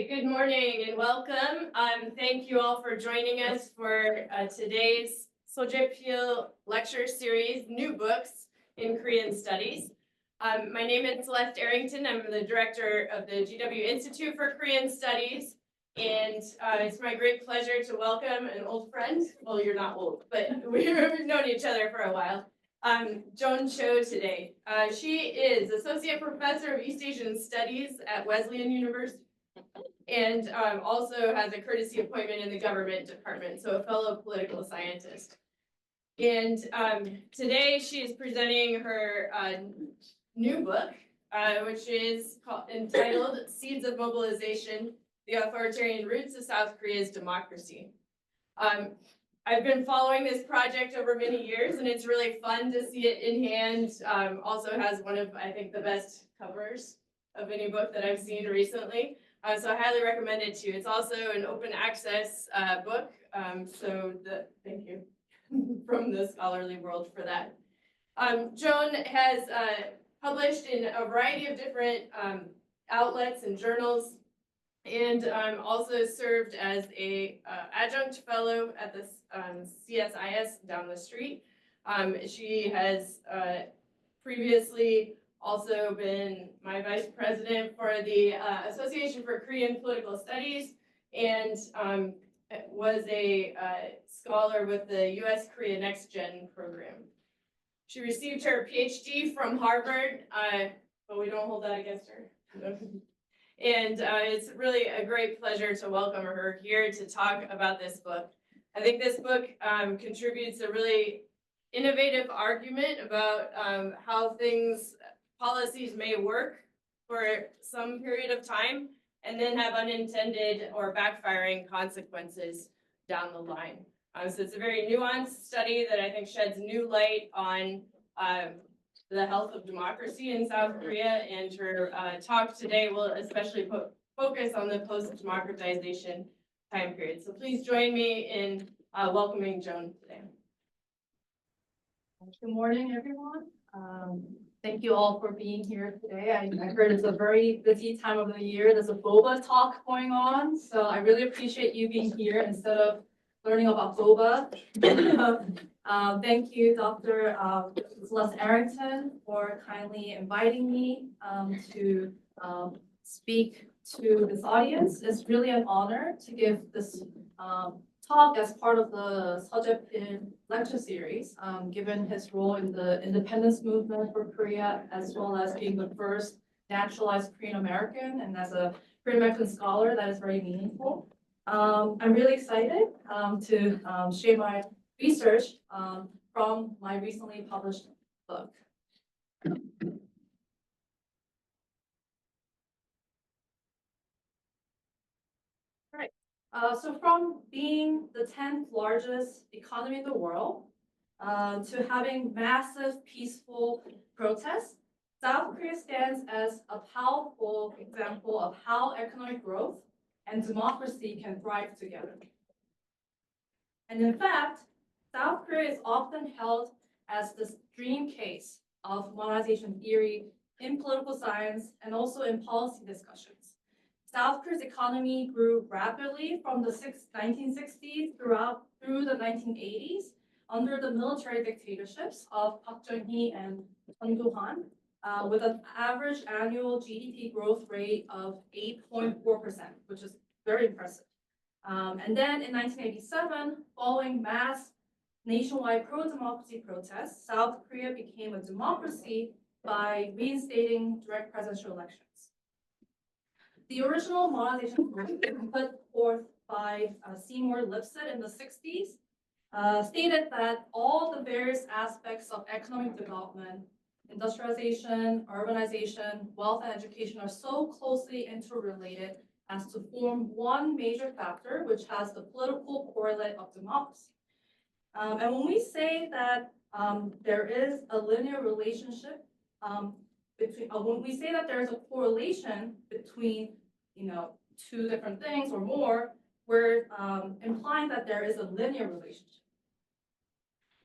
right, good morning and welcome. Thank you all for joining us for today's Jaipil lecture series, New Books in Korean Studies. My name is Celeste Arrington. I'm the director of the GW Institute for Korean Studies. And it's my great pleasure to welcome an old friend. Well, you're not old, but we've known each other for a while. Joan Cho today. She is Associate Professor of East Asian Studies at Wesleyan University and also has a courtesy appointment in the government department, so a fellow political scientist. And today she is presenting her new book, which is entitled Seeds of Mobilization, The Authoritarian Roots of South Korea's Democracy. I've been following this project over many years, and it's really fun to see it in hand. Also has one of, I think, the best covers of any book that I've seen recently. So I highly recommend it to you. It's also an open access book, thank you from the scholarly world for that. Joan has published in a variety of different outlets and journals, and also served as a adjunct fellow at the CSIS down the street. She has previously also been my vice president for the Association for Korean Political Studies, and was a scholar with the U.S. Korea Next Gen program. She received her PhD from Harvard, but we don't hold that against her. And it's really a great pleasure to welcome her here to talk about this book. I think this book contributes a really innovative argument about how policies may work for some period of time and then have unintended or backfiring consequences down the line. So it's a very nuanced study that I think sheds new light on the health of democracy in South Korea, and her talk today will especially focus on the post-democratization time period. So please join me in welcoming Joan today. Good morning, everyone. Thank you all for being here today. I heard it's a very busy time of the year. There's a boba talk going on, so I really appreciate you being here instead of learning about boba. Thank you, Dr. Celeste Arrington, for kindly inviting me to speak to this audience. It's really an honor to give this talk as part of the Jaipil lecture series, given his role in the independence movement for Korea, as well as being the first naturalized Korean American, and as a Korean American scholar, that is very meaningful. I'm really excited to share my research from my recently published book. So from being the 10th largest economy in the world to having massive peaceful protests, South Korea stands as a powerful example of how economic growth and democracy can thrive together. And in fact, South Korea is often held as this dream case of modernization theory in political science and also in policy discussions. South Korea's economy grew rapidly from the 1960s through the 1980s under the military dictatorships of Park Chung Hee and Chun Doo Hwan, with an average annual GDP growth rate of 8.4%, which is very impressive. And then in 1987, following mass nationwide pro-democracy protests, South Korea became a democracy by reinstating direct presidential elections. The original modernization plan put forth by Seymour Lipset in the 60s stated that all the various aspects of economic development, industrialization, urbanization, wealth, and education are so closely interrelated as to form one major factor, which has the political correlate of democracy. And when we say that there is a linear relationship when we say that there is a correlation between two different things or more, we're implying that there is a linear relationship.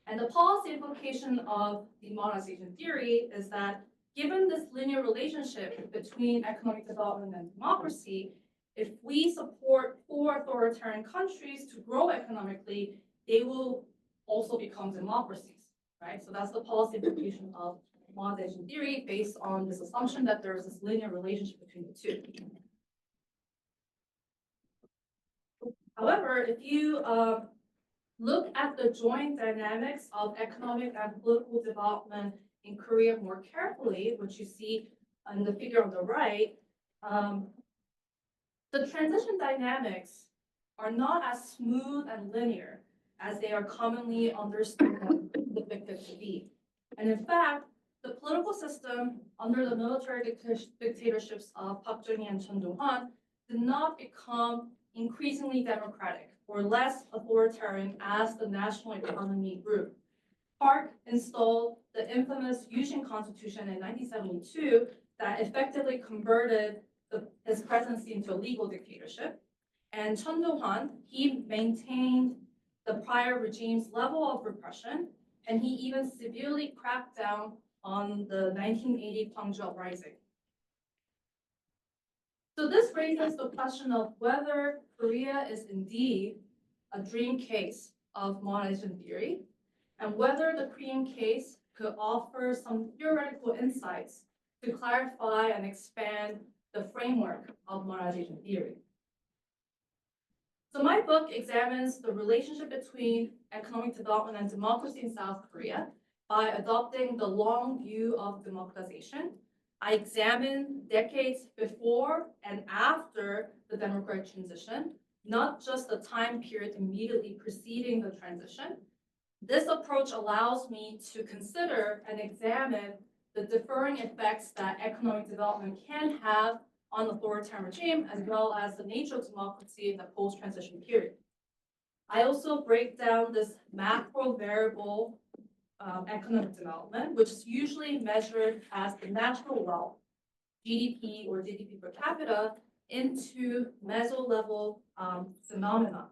And the policy implication of the modernization theory is that given this linear relationship between economic development and democracy, if we support poor authoritarian countries to grow economically, they will also become democracies, right? So that's the policy implication of modernization theory based on this assumption that there is this linear relationship between the two. However, if you look at the joint dynamics of economic and political development in Korea more carefully, which you see in the figure on the right, the transition dynamics are not as smooth and linear as they are commonly understood and depicted to be. And in fact, the political system under the military dictatorships of Park Chung Hee and Chun Doo Hwan did not become increasingly democratic or less authoritarian as the national economy grew. Park installed the infamous Yushin Constitution in 1972 that effectively converted his presidency into a legal dictatorship. And Chun Doo Hwan, he maintained the prior regime's level of repression, and he even severely cracked down on the 1980 Gwangju uprising. So this raises the question of whether Korea is indeed a dream case of modernization theory, and whether the Korean case could offer some theoretical insights to clarify and expand the framework of modernization theory. So my book examines the relationship between economic development and democracy in South Korea by adopting the long view of democratization. I examine decades before and after the democratic transition, not just the time period immediately preceding the transition. This approach allows me to consider and examine the differing effects that economic development can have on the authoritarian regime, as well as the nature of democracy in the post-transition period. I also break down this macro variable economic development, which is usually measured as the national wealth, GDP or GDP per capita, into meso-level phenomena.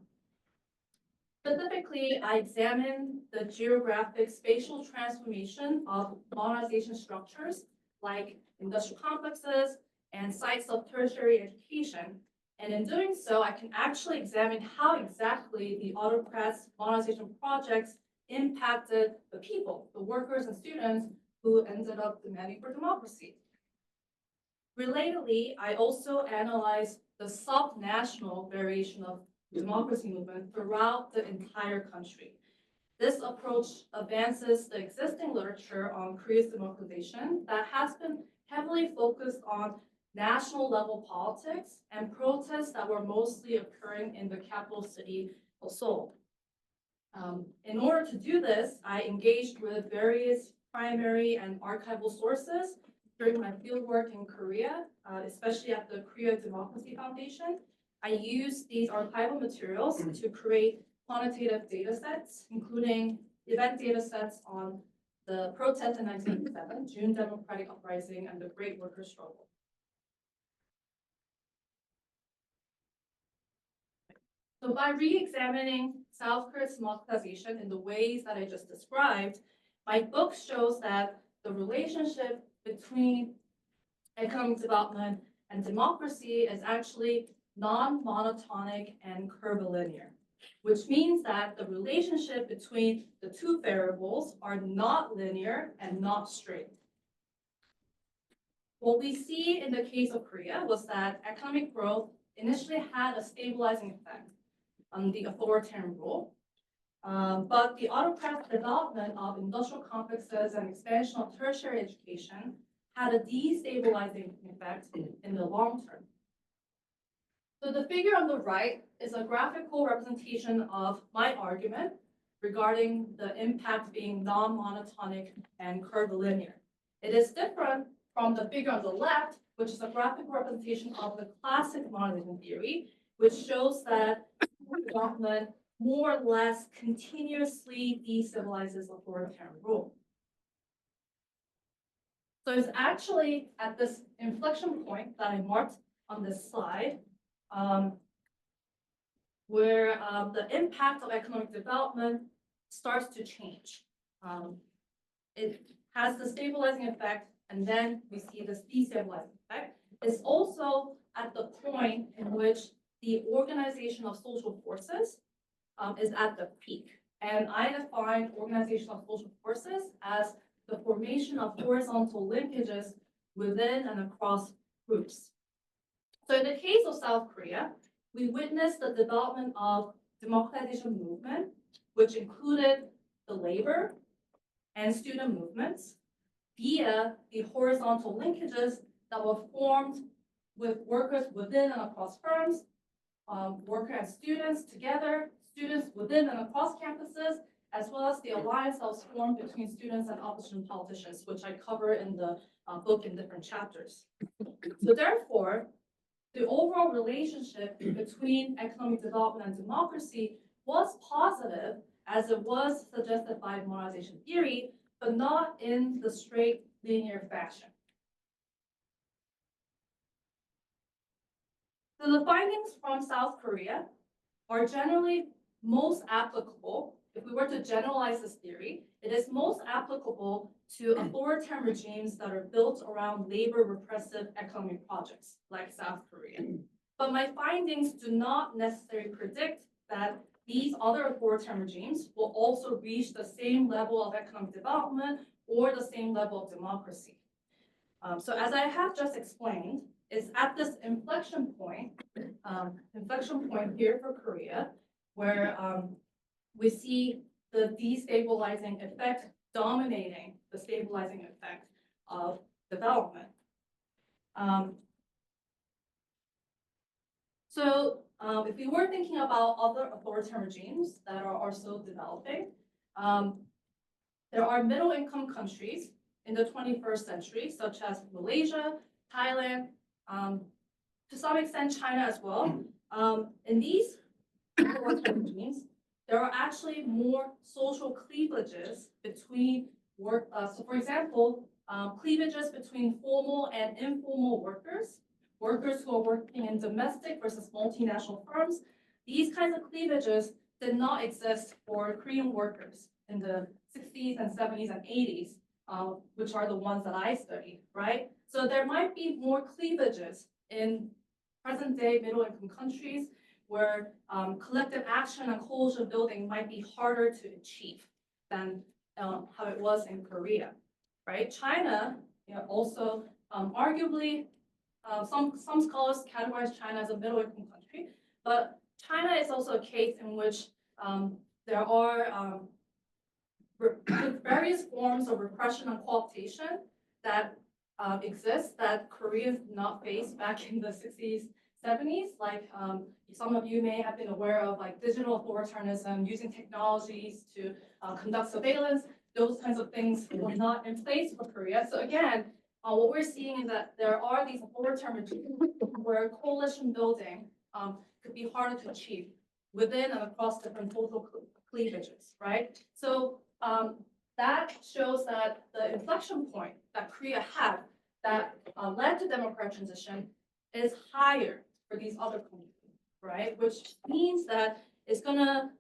Specifically, I examine the geographic spatial transformation of modernization structures like industrial complexes and sites of tertiary education. And in doing so, I can actually examine how exactly the autocrats' modernization projects impacted the people, the workers and students who ended up demanding for democracy. Relatedly, I also analyze the subnational variation of democracy movement throughout the entire country. This approach advances the existing literature on Korea's democratization that has been heavily focused on national level politics and protests that were mostly occurring in the capital city of Seoul. In order to do this, I engaged with various primary and archival sources during my fieldwork in Korea, especially at the Korea Democracy Foundation. I used these archival materials to create quantitative data sets, including event data sets on the protest in 1987, June Democratic Uprising, and the Great Workers' Struggle. So by re-examining South Korea's democratization in the ways that I just described, my book shows that the relationship between economic development and democracy is actually non-monotonic and curvilinear, which means that the relationship between the two variables are not linear and not straight. What we see in the case of Korea was that economic growth initially had a stabilizing effect on the authoritarian rule, but the autocratic development of industrial complexes and expansion of tertiary education had a destabilizing effect in the long term. So the figure on the right is a graphical representation of my argument regarding the impact being non-monotonic and curvilinear. It is different from the figure on the left, which is a graphical representation of the classic modernization theory, which shows that development more or less continuously destabilizes authoritarian rule. So it's actually at this inflection point that I marked on this slide, where the impact of economic development starts to change. It has the stabilizing effect, and then we see this destabilizing effect. It's also at the point in which the organization of social forces is at the peak. And I define organization of social forces as the formation of horizontal linkages within and across groups. So in the case of South Korea, we witnessed the development of democratization movement, which included the labor and student movements via the horizontal linkages that were formed with workers within and across firms, workers and students together, students within and across campuses, as well as the alliance that was formed between students and opposition politicians, which I cover in the book in different chapters. So therefore, the overall relationship between economic development and democracy was positive, as it was suggested by modernization theory, but not in the straight linear fashion. So the findings from South Korea are generally most applicable. If we were to generalize this theory, it is most applicable to authoritarian regimes that are built around labor repressive economic projects like South Korea. But my findings do not necessarily predict that these other authoritarian regimes will also reach the same level of economic development or the same level of democracy. So as I have just explained, it's at this inflection point here for Korea, where we see the destabilizing effect dominating the stabilizing effect of development. If we were thinking about other authoritarian regimes that are also developing, there are middle-income countries in the 21st century, such as Malaysia, Thailand, to some extent China as well. In these authoritarian regimes, there are actually more social cleavages between work. So for example, cleavages between formal and informal workers, workers who are working in domestic versus multinational firms. These kinds of cleavages did not exist for Korean workers in the 60s and 70s and 80s, which are the ones that I studied, right? So there might be more cleavages in present-day middle-income countries where collective action and coalition building might be harder to achieve than how it was in Korea, right? China, also arguably, some scholars categorize China as a middle-income country, but China is also a case in which there are various forms of repression and cooptation that exist that Korea did not face back in the 60s, 70s. Like some of you may have been aware of, like digital authoritarianism, using technologies to conduct surveillance. Those kinds of things were not in place for Korea. So again, what we're seeing is that there are these authoritarian regimes where coalition building could be harder to achieve within and across different social cleavages, right? So that shows that the inflection point that Korea had that led to democratic transition is higher for these other countries, right? Which means that it's gonna,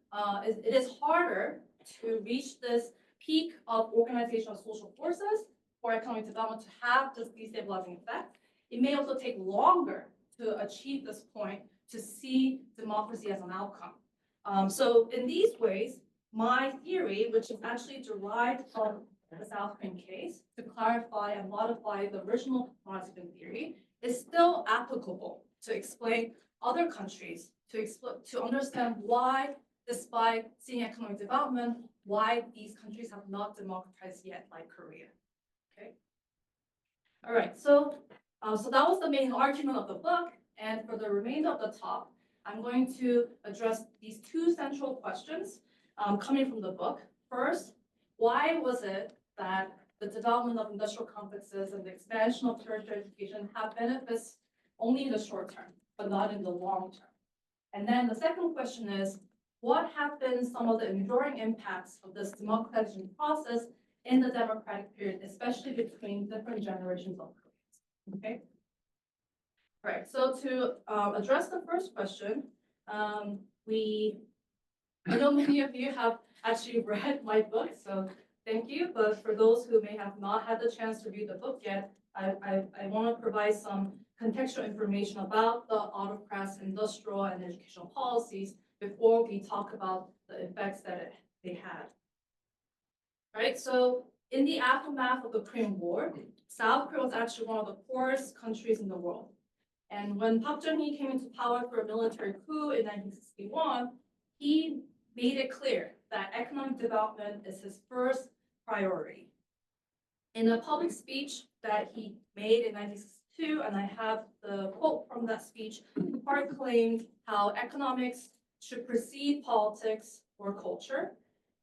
it is harder to reach this peak of organization of social forces for economic development to have this destabilizing effect. It may also take longer to achieve this point to see democracy as an outcome. So in these ways, my theory, which is actually derived from the South Korean case to clarify and modify the original modernization theory, is still applicable to explain other countries, to understand why, despite seeing economic development, why these countries have not democratized yet, like Korea. Okay. All right. So that was the main argument of the book, and for the remainder of the talk, I'm going to address these two central questions coming from the book. First, why was it that the development of industrial complexes and the expansion of tertiary education have benefits only in the short term, but not in the long term? And then the second question is, what have been some of the enduring impacts of this democratization process in the democratic period, especially between different generations of Koreans? Okay. All right. So to address the first question, I know many of you have actually read my book, so thank you. But for those who may have not had the chance to read the book yet, I want to provide some contextual information about the autocrats' industrial and educational policies before we talk about the effects that they had. Right, so in the aftermath of the Korean War, South Korea was actually one of the poorest countries in the world. And when Park Chung Hee came into power through a military coup in 1961, he made it clear that economic development is his first priority. In a public speech that he made in 1962, and I have the quote from that speech, Park claimed how economics should precede politics or culture.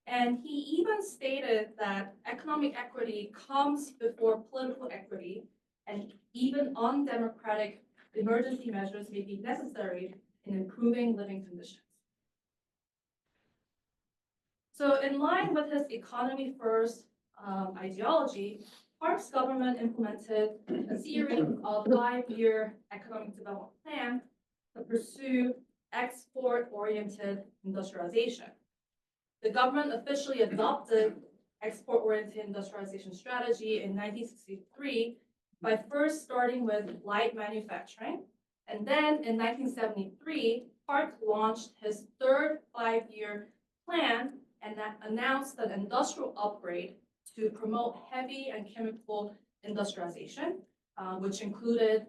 And he even stated that economic equity comes before political equity, and even undemocratic emergency measures may be necessary in improving living conditions. So in line with his economy first ideology, Park's government implemented a series of 5-year economic development plans to pursue export-oriented industrialization. The government officially adopted export-oriented industrialization strategy in 1963 by first starting with light manufacturing. And then in 1973, Park launched his third 5-year plan and that announced an industrial upgrade to promote heavy and chemical industrialization, which included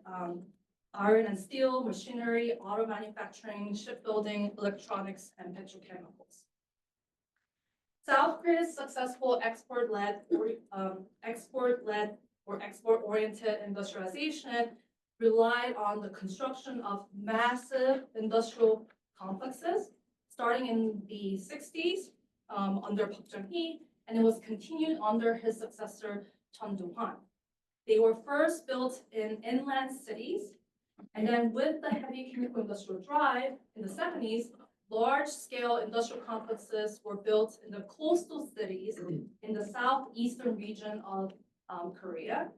iron and steel, machinery, auto manufacturing, shipbuilding, electronics, and petrochemicals. South Korea's successful export-led or export-oriented industrialization relied on the construction of massive industrial complexes starting in the 60s under Park Chung Hee, and it was continued under his successor, Chun Doo Hwan. They were first built in inland cities, and then with the heavy chemical industrial drive in the 70s, large-scale industrial complexes were built in the coastal cities in the southeastern region of Korea.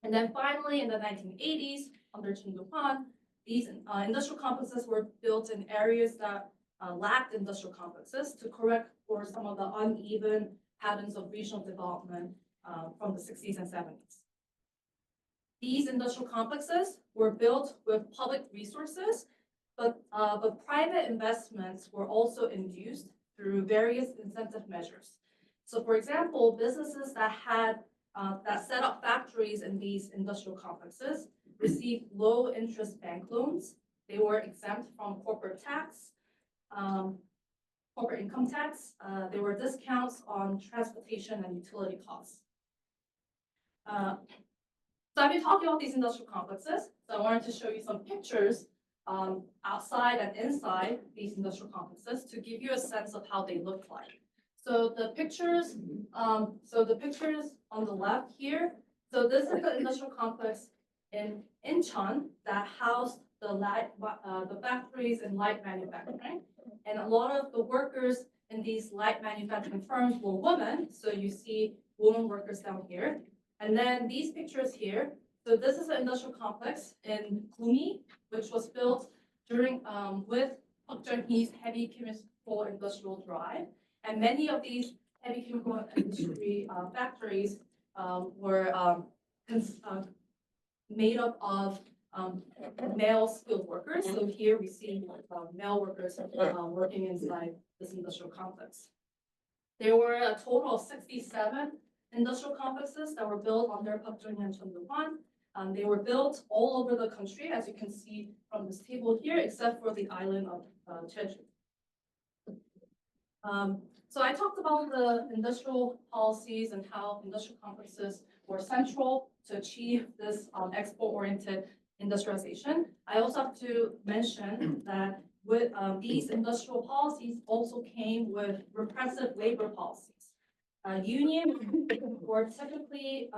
And then finally, in the 1980s, under Chun Doo Hwan, these industrial complexes were built in areas that lacked industrial complexes to correct for some of the uneven patterns of regional development from the 60s and 70s. These industrial complexes were built with public resources, but private investments were also induced through various incentive measures. So for example, businesses that had that set up factories in these industrial complexes received low interest bank loans. They were exempt from corporate tax, corporate income tax. There were discounts on transportation and utility costs. So I've been talking about these industrial complexes. So I wanted to show you some pictures outside and inside these industrial complexes to give you a sense of how they look like. So the pictures on the left here. So this is the industrial complex in Incheon that housed the factories in light manufacturing, and a lot of the workers in these light manufacturing firms were women. So you see women workers down here, and then these pictures here. So this is an industrial complex in Gumi, which was built during with Park Chung Hee's heavy chemical industrial drive. And many of these heavy chemical industry factories were made up of male skilled workers. So here we see male workers working inside this industrial complex. There were a total of 67 industrial complexes that were built under Park Chung Hee and Chun Doo Hwan. They were built all over the country, as you can see from this table here, except for the island of Jeju. So I talked about the industrial policies and how industrial complexes were central to achieve this export-oriented industrialization. I also have to mention that with these industrial policies also came with repressive labor policies. Unions were typically,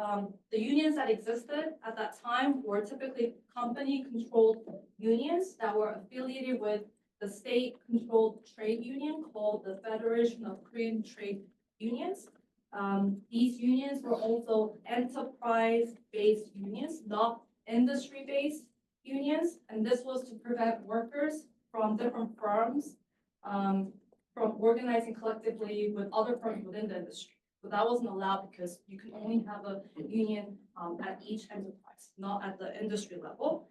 the unions that existed at that time were typically company-controlled unions that were affiliated with the state-controlled trade union called the Federation of Korean Trade Unions. These unions were also enterprise-based unions, not industry-based unions, and this was to prevent workers from different firms from organizing collectively with other firms within the industry. But that wasn't allowed because you can only have a union at each enterprise, not at the industry level.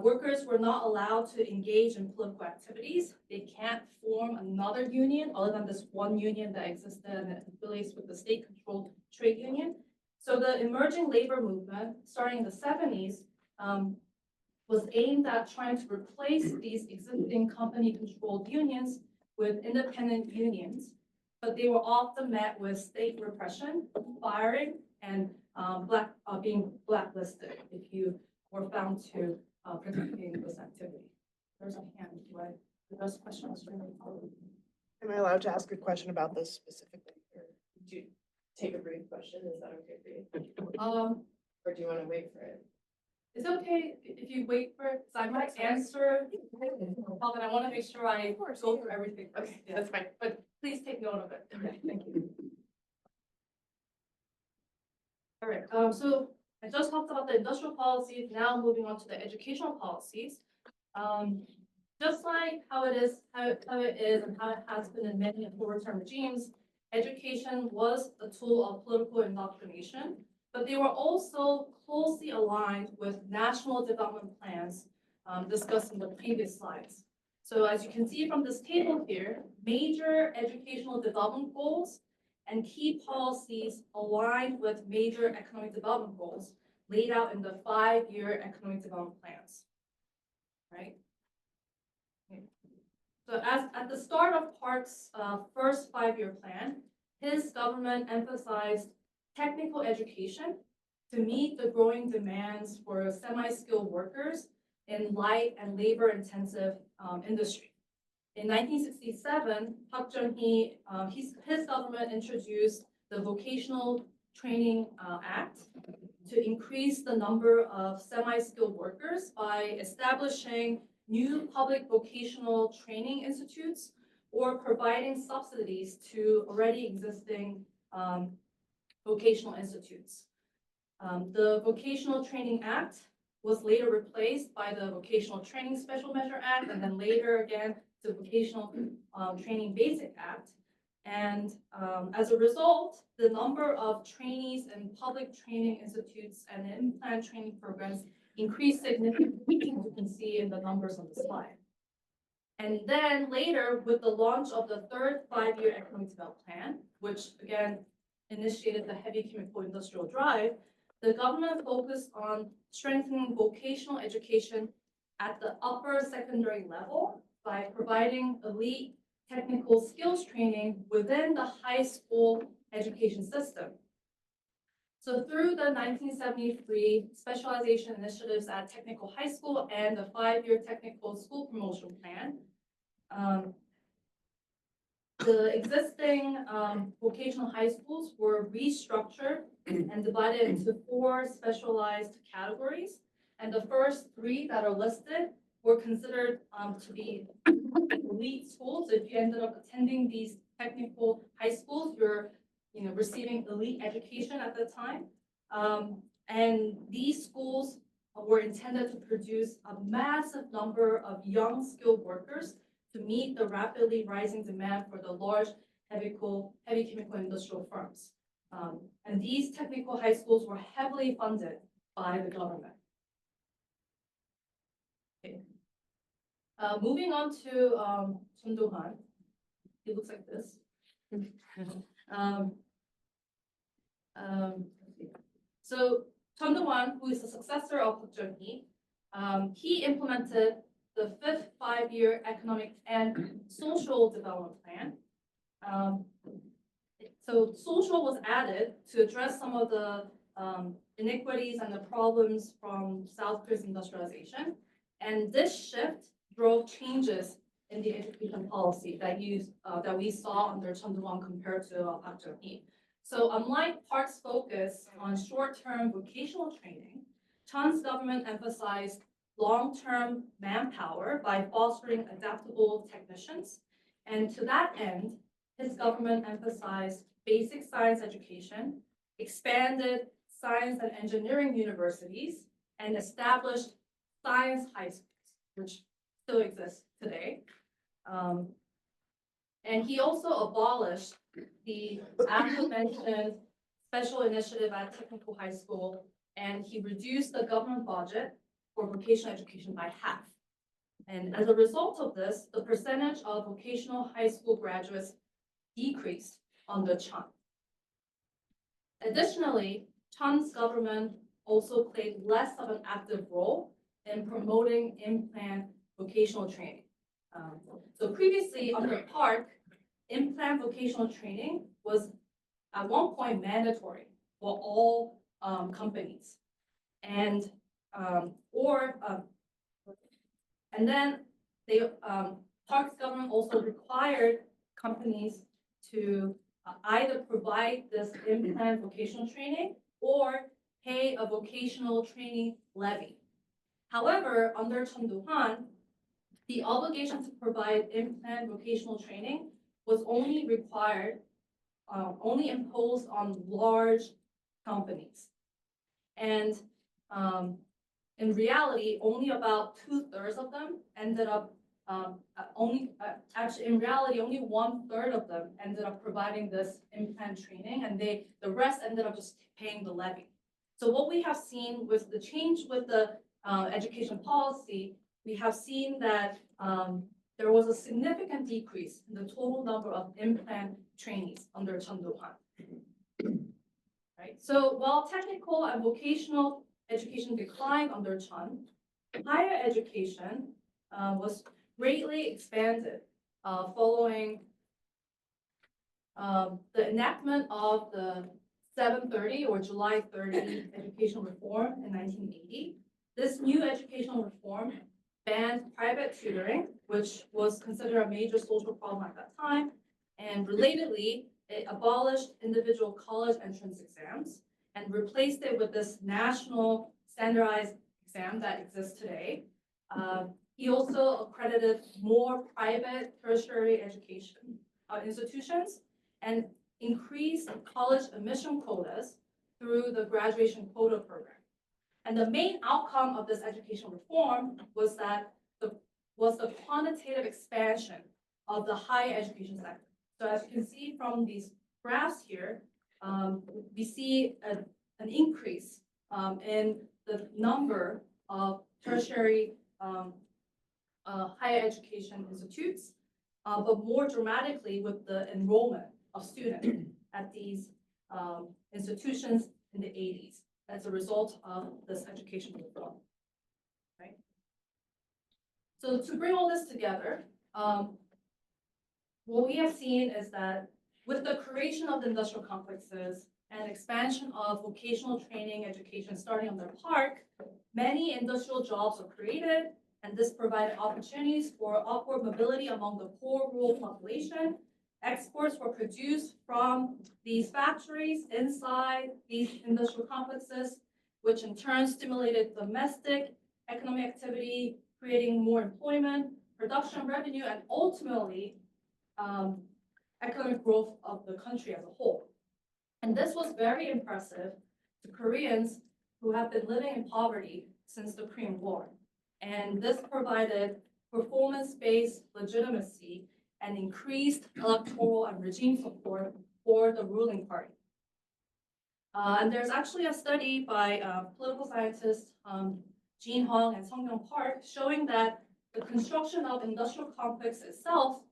Workers were not allowed to engage in political activities. They can't form another union other than this one union that existed and it affiliates with the state-controlled trade union. So the emerging labor movement, starting in the 70s, was aimed at trying to replace these existing company-controlled unions with independent unions, but they were often met with state repression, firing, and being blacklisted if you were found to participate in this activity. There's a hand. Do I address questions? Am I allowed to ask a question about this specifically? Or Do you take a brief question? Is that okay for you? Um, Or do you want to wait for it? It's okay if you wait for it, because I might answer, but I want to make sure I go through everything. Okay, Yeah. that's fine. But please take note of it. Okay, thank you. All right, so I just talked about the industrial policies, now moving on to the educational policies. Just like how it is and how it has been in many authoritarian regimes, education was a tool of political indoctrination, but they were also closely aligned with national development plans discussed in the previous slides. So as you can see from this table here, major educational development goals and key policies aligned with major economic development goals laid out in the 5-year economic development plans, right? So at the start of Park's first 5-year plan, his government emphasized technical education to meet the growing demands for semi-skilled workers in light and labor-intensive industry. In 1967, Park Chung Hee, his government introduced the Vocational Training Act to increase the number of semi-skilled workers by establishing new public vocational training institutes or providing subsidies to already existing vocational institutes. The Vocational Training Act was later replaced by the Vocational Training Special Measure Act, and then later again the Vocational Training Basic Act. And as a result, the number of trainees in public training institutes and in-plant training programs increased significantly, as you can see in the numbers on the slide. And then later, with the launch of the third 5-year economic development plan, which again initiated the heavy chemical industrial drive, the government focused on strengthening vocational education at the upper secondary level by providing elite technical skills training within the high school education system. So through the 1973 specialization initiatives at technical high school and the 5-year technical school promotion plan, the existing vocational high schools were restructured and divided into 4 specialized categories. And the first 3 that are listed were considered to be elite schools. So if you ended up attending these technical high schools, you're receiving elite education at the time. And these schools were intended to produce a massive number of young skilled workers to meet the rapidly rising demand for the large heavy chemical industrial firms. And these technical high schools were heavily funded by the government. Okay. Moving on to Chun Doo Hwan. He looks like this. So Chun Doo Hwan, who is the successor of Park Chung Hee, he implemented the 5th 5-year economic and social development plan. So social was added to address some of the inequities and the problems from South Korea's industrialization. And this shift drove changes in the education policy that we saw under Chun Doo Hwan compared to Park Chung Hee. So unlike Park's focus on short-term vocational training, Chun's government emphasized long-term manpower by fostering adaptable technicians. And to that end, his government emphasized basic science education, expanded science and engineering universities, and established science high schools, which still exist today. And he also abolished the aforementioned special initiative at technical high school, and he reduced the government budget for vocational education by half. And as a result of this, the percentage of vocational high school graduates decreased under Chun. Additionally, Chun's government also played less of an active role in promoting in-plan vocational training. So previously under Park, in-plan vocational training was at one point mandatory for all companies. And then Park's government also required companies to either provide this in-plan vocational training or pay a vocational training levy. However, under Chun Doo Hwan, the obligation to provide in-plan vocational training was only required, only imposed on large companies. And in reality, only about 2/3 of them ended up actually, in reality, only 1/3 of them ended up providing this in-plan training, and the rest ended up just paying the levy. So what we have seen with the change with the education policy, we have seen that there was a significant decrease in the total number of in-plan trainees under Chun Doo Hwan. Right. So while technical and vocational education declined under Chun, higher education was greatly expanded following the enactment of the 730 or July 30 education reform in 1980. This new educational reform banned private tutoring, which was considered a major social problem at that time, and relatedly, it abolished individual college entrance exams and replaced it with this national standardized exam that exists today. He also accredited more private tertiary education institutions and increased college admission quotas through the graduation quota program. And the main outcome of this education reform was the quantitative expansion of the higher education sector. So as you can see from these graphs here, we see an increase in the number of tertiary higher education institutes, but more dramatically with the enrollment of students at these institutions in the 80s as a result of this education reform, right? So to bring all this together, what we have seen is that with the creation of the industrial complexes and expansion of vocational training education starting under Park, many industrial jobs were created, and this provided opportunities for upward mobility among the poor rural population. Exports were produced from these factories inside these industrial complexes, which in turn stimulated domestic economic activity, creating more employment, production revenue, and ultimately economic growth of the country as a whole. And this was very impressive to Koreans who have been living in poverty since the Korean War. And this provided performance-based legitimacy and increased electoral and regime support for the ruling party. And there's actually a study by political scientists Jean Hong and Sung-Kyung Park showing that the construction of industrial complex itself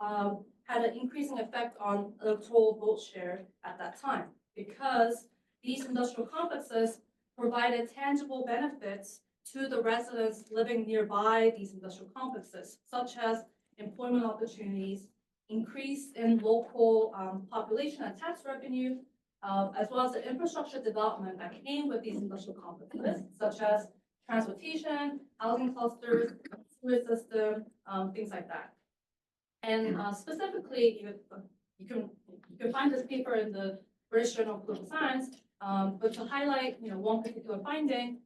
had an increasing effect on electoral vote share at that time, because these industrial complexes provided tangible benefits to the residents living nearby these industrial complexes, such as employment opportunities, increase in local population and tax revenue, as well as the infrastructure development that came with these industrial complexes, such as transportation, housing clusters, sewer system, things like that. And specifically, you can find this paper in the British Journal of Political Science, but to highlight one particular finding,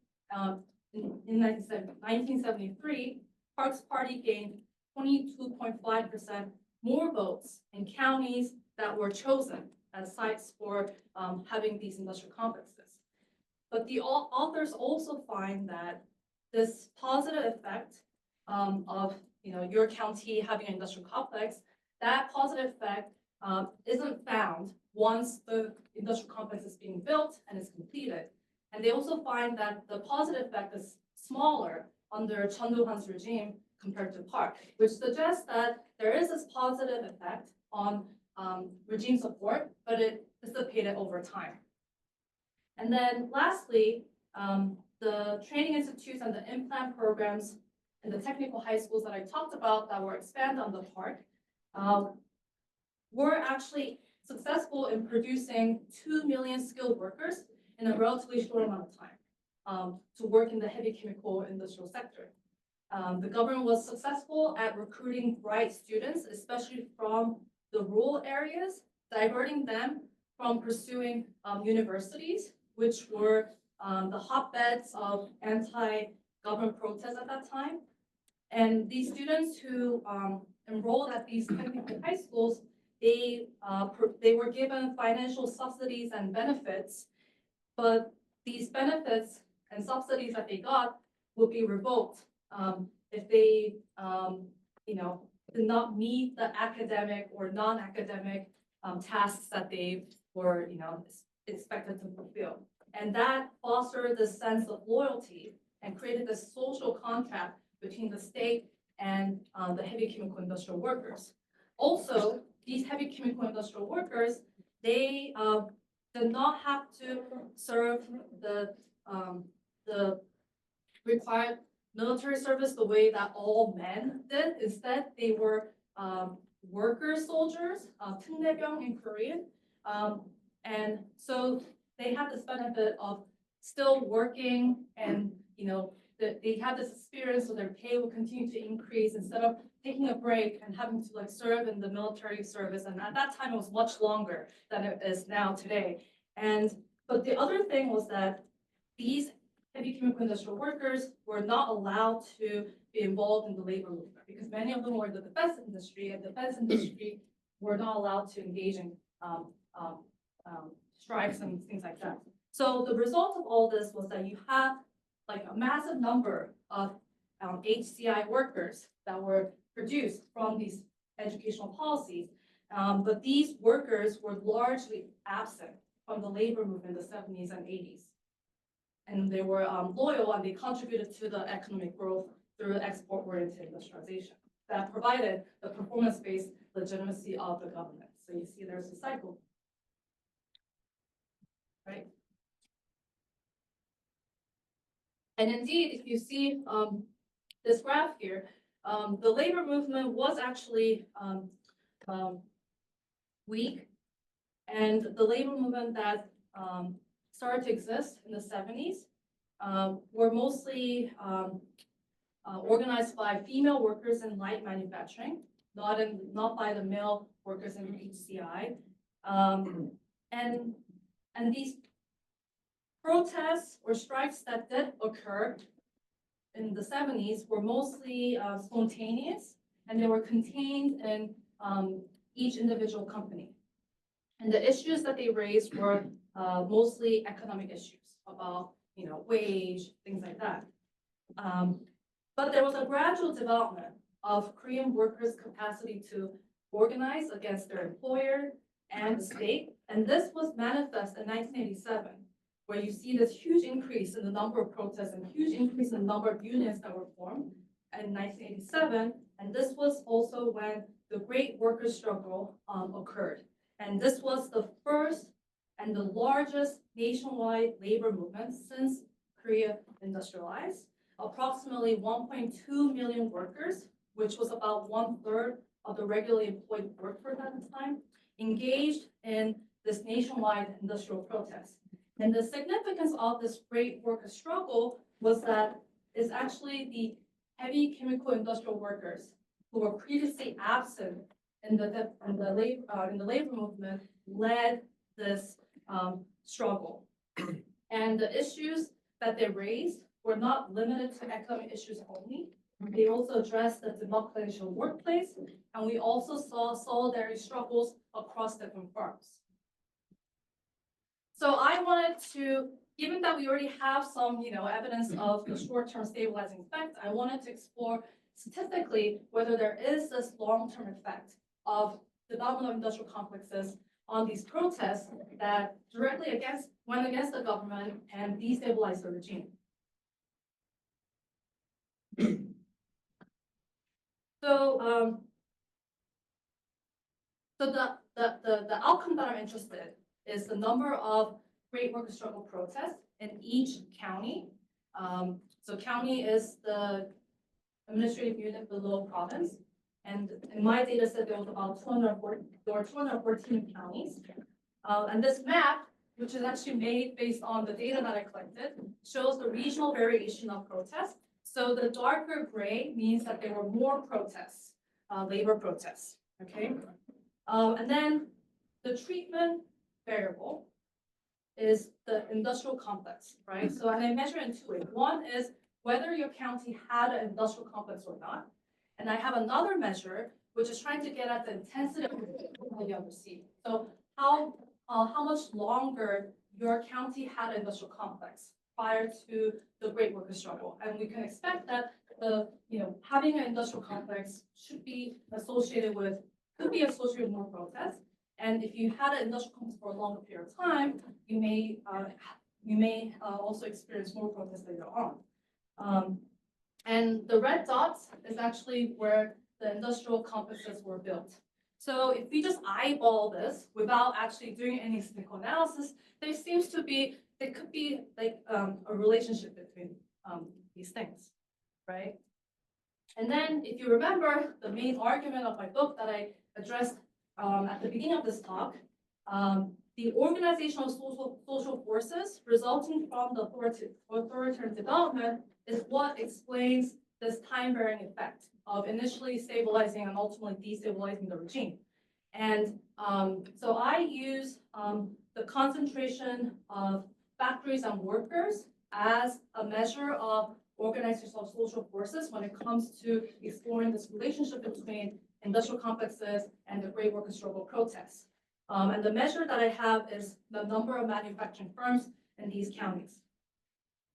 in 1973, Park's party gained 22.5% more votes in counties that were chosen as sites for having these industrial complexes. But the authors also find that this positive effect of your county having an industrial complex that positive effect isn't found once the industrial complex is being built and is completed. And they also find that the positive effect is smaller under Chun Doo Hwan's regime compared to Park, which suggests that there is this positive effect on regime support, but it dissipated over time. And then lastly, the training institutes and the implant programs and the technical high schools that I talked about that were expanded on the Park were actually successful in producing 2 million skilled workers in a relatively short amount of time to work in the heavy chemical industrial sector. The government was successful at recruiting bright students, especially from the rural areas, diverting them from pursuing universities, which were the hotbeds of anti-government protests at that time. And these students who enrolled at these technical high schools, they were given financial subsidies and benefits, but these benefits and subsidies that they got would be revoked if they, did not meet the academic or non-academic tasks that they were, expected to fulfill. And that fostered this sense of loyalty and created this social contract between the state and the heavy chemical industrial workers. Also, these heavy chemical industrial workers, they did not have to serve the required military service the way that all men did. Instead, they were worker soldiers, 특례병 in Korean. And so they had this benefit of still working and, they had this experience so their pay will continue to increase instead of taking a break and having to serve in the military service. And at that time, it was much longer than it is now today. But the other thing was that these heavy chemical industrial workers were not allowed to be involved in the labor movement because many of them were in the defense industry, and the defense industry were not allowed to engage in strikes and things like that. So the result of all this was that you have a massive number of HCI workers that were produced from these educational policies. But these workers were largely absent from the labor movement in the 70s and 80s. And they were loyal and they contributed to the economic growth through export-oriented industrialization that provided the performance-based legitimacy of the government. So you see there's a cycle, right? And indeed, if you see this graph here, the labor movement was actually weak, and the labor movement that started to exist in the 70s were mostly organized by female workers in light manufacturing, not by the male workers in HCI. And these protests or strikes that did occur in the 70s were mostly spontaneous, and they were contained in each individual company. And the issues that they raised were mostly economic issues about, wage, things like that. But there was a gradual development of Korean workers' capacity to organize against their employer and the state. And this was manifest in 1987, where you see this huge increase in the number of protests and huge increase in the number of unions that were formed in 1987. And this was also when the Great Workers' Struggle occurred. And this was the first and the largest nationwide labor movement since Korea industrialized. Approximately 1.2 million workers, which was about 1/3 of the regularly employed workforce at the time, engaged in this nationwide industrial protest. And the significance of this Great Workers' Struggle was that it's actually the heavy chemical industrial workers who were previously absent in the labor movement led this struggle. And the issues that they raised were not limited to economic issues only. They also addressed the democratization of workplace, and we also saw solidarity struggles across different firms. So I wanted to, given that we already have some, evidence of the short-term stabilizing effect, I wanted to explore statistically whether there is this long-term effect of development of industrial complexes on these protests that directly went against the government and destabilized the regime. So, the outcome that I'm interested in is the number of Great Worker Struggle protests in each county. So county is the administrative unit below province. And in my data set, there was about 214 counties. And this map, which is actually made based on the data that I collected, shows the regional variation of protests. So the darker gray means that there were more protests, labor protests, okay? And then the treatment variable is the industrial complex, right? So and I measure in two ways. One is whether your county had an industrial complex or not. And I have another measure, which is trying to get at the intensity of the overseas. So how much longer your county had an industrial complex prior to the Great Worker Struggle. And we can expect that having an industrial complex could be associated with more protests. And if you had an industrial complex for a longer period of time, you may also experience more protests later on. And the red dots is actually where the industrial complexes were built. So if we just eyeball this without actually doing any statistical analysis, there could be like a relationship between these things, right? And then if you remember the main argument of my book that I addressed at the beginning of this talk, the organization of social forces resulting from the authoritarian development is what explains this time-varying effect of initially stabilizing and ultimately destabilizing the regime. And so I use the concentration of factories and workers as a measure of organization of social forces when it comes to exploring this relationship between industrial complexes and the Great Worker Struggle protests. And the measure that I have is the number of manufacturing firms in these counties.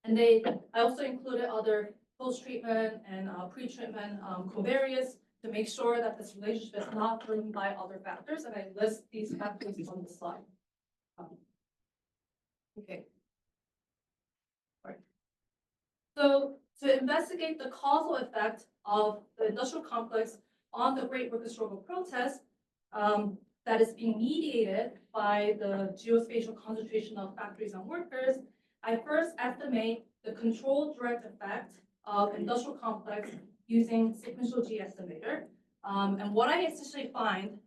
And I also included other post-treatment and pre-treatment covariates to make sure that this relationship is not driven by other factors, and I list these factors on the slide. Okay. All right. So to investigate the causal effect of the industrial complex on the Great Worker Struggle protest that is being mediated by the geospatial concentration of factories and workers, I first estimate the controlled direct effect of industrial complex using sequential G estimator. And what I essentially find,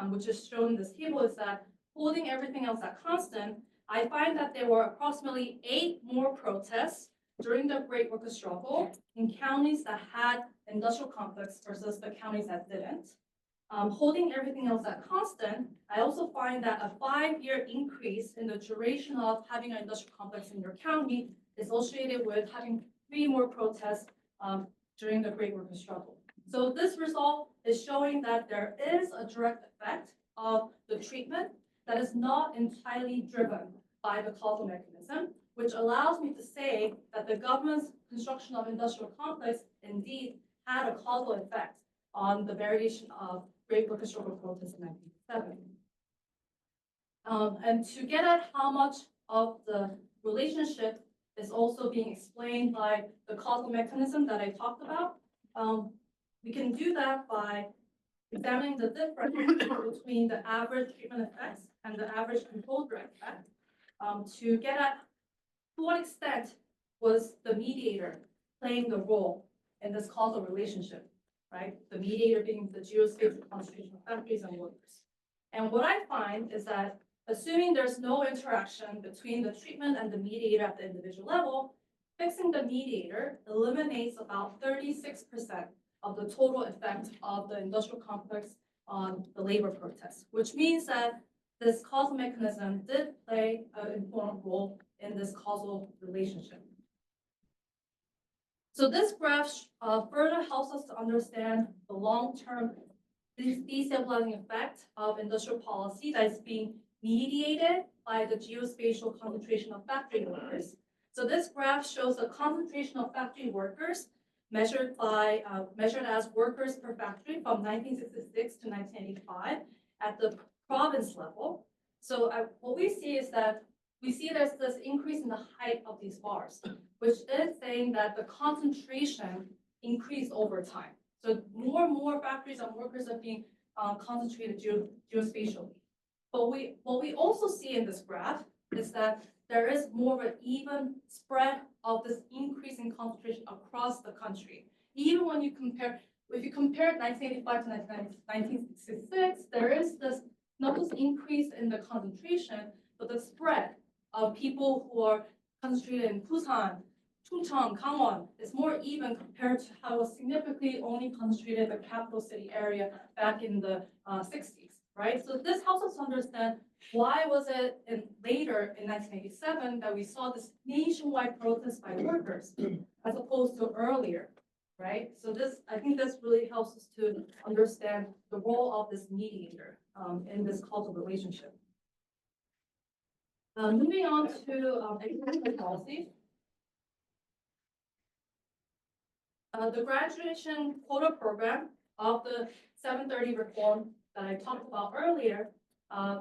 which is shown in this table, is that holding everything else at constant, I find that there were approximately 8 more protests during the Great Worker Struggle in counties that had industrial complex versus the counties that didn't. Holding everything else at constant, I also find that a 5-year increase in the duration of having an industrial complex in your county is associated with having 3 more protests during the Great Worker Struggle. So this result is showing that there is a direct effect of the treatment that is not entirely driven by the causal mechanism, which allows me to say that the government's construction of industrial complex indeed had a causal effect on the variation of Great Worker Struggle protests in 1907. And to get at how much of the relationship is also being explained by the causal mechanism that I talked about, we can do that by examining the difference between the average treatment effects and the average control direct effect to get at to what extent was the mediator playing the role in this causal relationship, right? The mediator being the geospatial concentration of factories and workers. And what I find is that assuming there's no interaction between the treatment and the mediator at the individual level, fixing the mediator eliminates about 36% of the total effect of the industrial complex on the labor protests, which means that this causal mechanism did play an important role in this causal relationship. So this graph further helps us to understand the long-term destabilizing effect of industrial policy that is being mediated by the geospatial concentration of factory workers. So this graph shows the concentration of factory workers measured as workers per factory from 1966 to 1985 at the province level. So what we see is that we see there's this increase in the height of these bars, which is saying that the concentration increased over time. So more and more factories and workers are being concentrated geospatially. But what we also see in this graph is that there is more of an even spread of this increase in concentration across the country. Even when you compare, if you compare 1985 to 1966, there is this not just increase in the concentration, but the spread of people who are concentrated in Busan, Chungcheong, Gangwon is more even compared to how it was significantly only concentrated in the capital city area back in the 60s, right? So this helps us understand why was it later in 1987 that we saw this nationwide protest by workers as opposed to earlier, right? So this, I think this really helps us to understand the role of this mediator in this causal relationship. Moving on to education policy. The graduation quota program of the 730 reform that I talked about earlier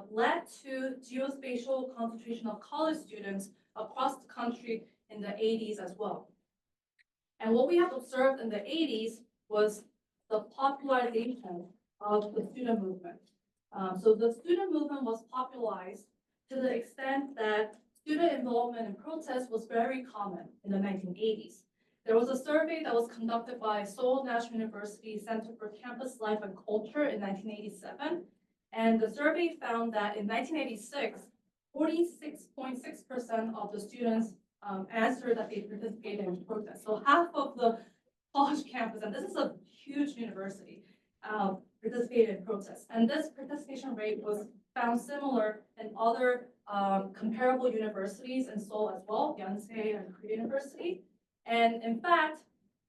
led to geospatial concentration of college students across the country in the 80s as well. And what we have observed in the 80s was the popularization of the student movement. So the student movement was popularized to the extent that student involvement in protests was very common in the 1980s. There was a survey that was conducted by Seoul National University Center for Campus Life and Culture in 1987. And the survey found that in 1986, 46.6% of the students answered that they participated in protests. So half of the college campus, and this is a huge university, participated in protests. And this participation rate was found similar in other comparable universities in Seoul as well, Yonsei and Korea University. And in fact,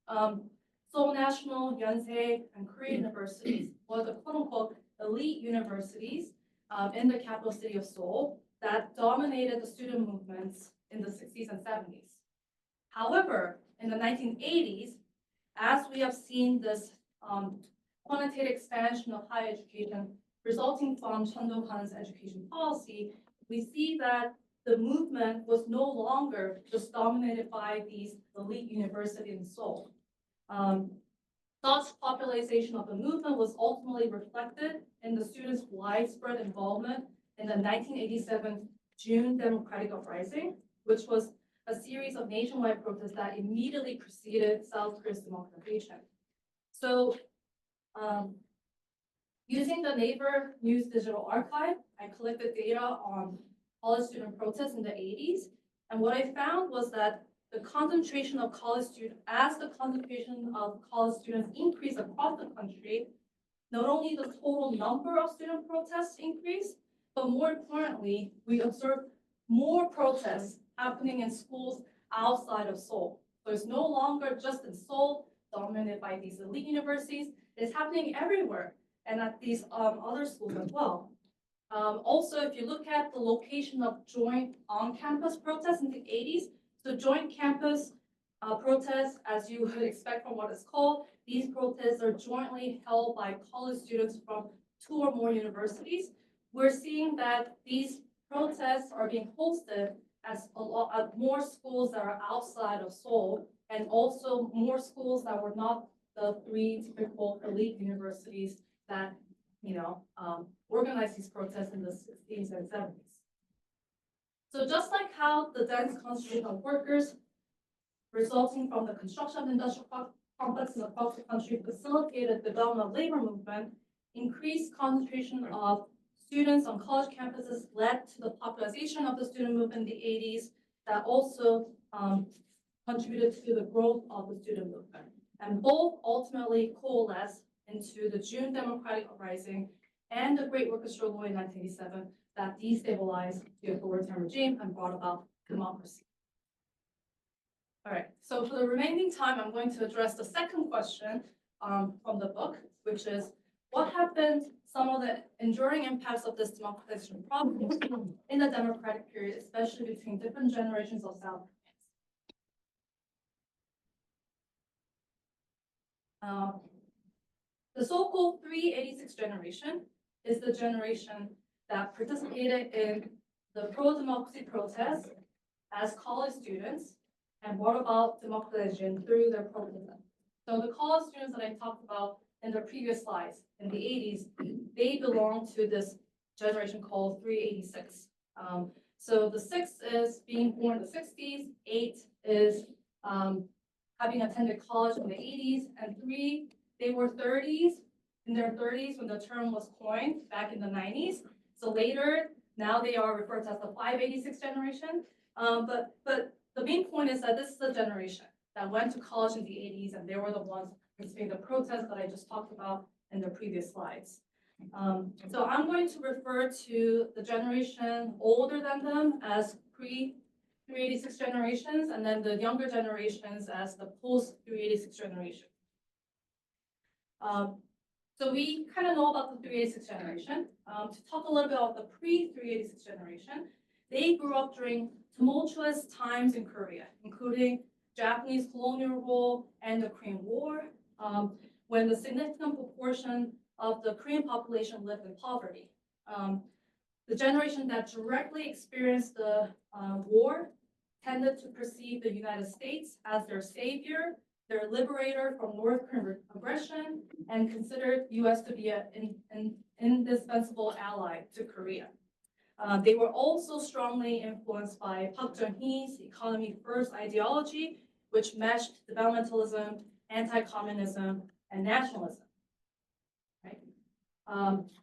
Seoul National, Yonsei, and Korea universities were the quote-unquote elite universities in the capital city of Seoul that dominated the student movements in the 60s and 70s. However, in the 1980s, as we have seen this quantitative expansion of higher education resulting from Chun Doo Hwan's education policy, we see that the movement was no longer just dominated by these elite universities in Seoul. Such popularization of the movement was ultimately reflected in the students' widespread involvement in the 1987 June Democratic Uprising, which was a series of nationwide protests that immediately preceded South Korea's democratization. So, using the Naver News Digital Archive, I collected data on college student protests in the 80s. And what I found was that the concentration of college students, as the concentration of college students increased across the country, not only the total number of student protests increased, but more importantly, we observed more protests happening in schools outside of Seoul. So it's no longer just in Seoul, dominated by these elite universities. It's happening everywhere and at these other schools as well. Also, if you look at the location of joint on-campus protests in the 80s, so joint campus protests, as you would expect from what it's called, these protests are jointly held by college students from 2 or more universities. We're seeing that these protests are being hosted as at more schools that are outside of Seoul, and also more schools that were not the 3 typical elite universities that organized these protests in the 60s and 70s. So just like how the dense concentration of workers resulting from the construction of industrial complexes across the country facilitated the development of labor movement, increased concentration of students on college campuses led to the popularization of the student movement in the 80s that also contributed to the growth of the student movement. And both ultimately coalesced into the June Democratic Uprising and the Great Workers' Struggle in 1987 that destabilized the authoritarian regime and brought about democracy. All right, so for the remaining time, I'm going to address the second question from the book, which is, what have been some of the enduring impacts of this democratization process in the democratic period, especially between different generations of South Koreans? The so-called 386 generation is the generation that participated in the pro-democracy protests as college students and brought about democratization through their protesting. So the college students that I talked about in the previous slides in the 80s, they belong to this generation called 386. So the 6 is being born in the 60s, 8 is having attended college in the 80s, and 3, they were 30s, in their 30s when the term was coined back in the 90s. So later, now they are referred to as the 586 generation. But the main point is that this is the generation that went to college in the 80s, and they were the ones participating in the protests that I just talked about in the previous slides. So I'm going to refer to the generation older than them as pre-386 generations, and then the younger generations as the post-386 generation. So we kind of know about the 386 generation. To talk a little bit about the pre-386 generation, they grew up during tumultuous times in Korea, including Japanese colonial rule and the Korean War, when the significant proportion of the Korean population lived in poverty. The generation that directly experienced the war tended to perceive the United States as their savior, their liberator from North Korean aggression, and considered U.S. to be an indispensable ally to Korea. They were also strongly influenced by Park Chung Hee's economy first ideology, which meshed developmentalism, anti-communism, and nationalism. Right?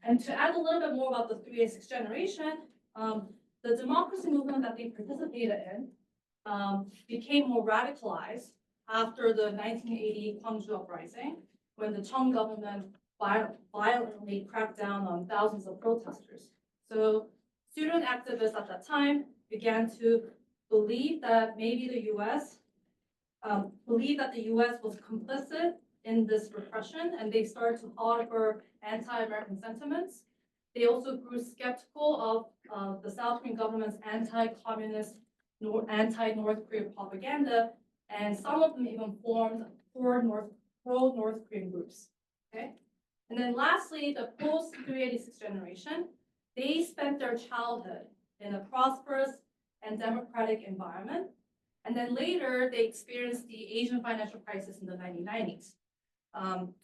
And to add a little bit more about the 386 generation, the democracy movement that they participated in became more radicalized after the 1980 Gwangju uprising, when the Chung government violently cracked down on thousands of protesters. So student activists at that time began to believe that maybe the U.S. Was complicit in this repression, and they started to harbor anti-American sentiments. They also grew skeptical of the South Korean government's anti-communist, anti-North Korea propaganda, and some of them even formed pro-North Korean groups. Okay, and then lastly, the post-386 generation, they spent their childhood in a prosperous and democratic environment, and then later they experienced the Asian financial crisis in the 1990s.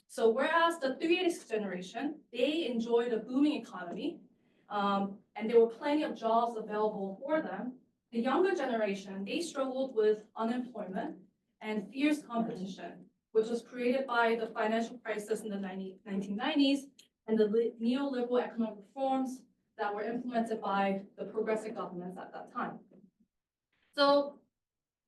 So whereas the 386 generation, they enjoyed a booming economy, and there were plenty of jobs available for them, the younger generation, they struggled with unemployment and fierce competition, which was created by the financial crisis in the 1990s and the neoliberal economic reforms that were implemented by the progressive governments at that time. So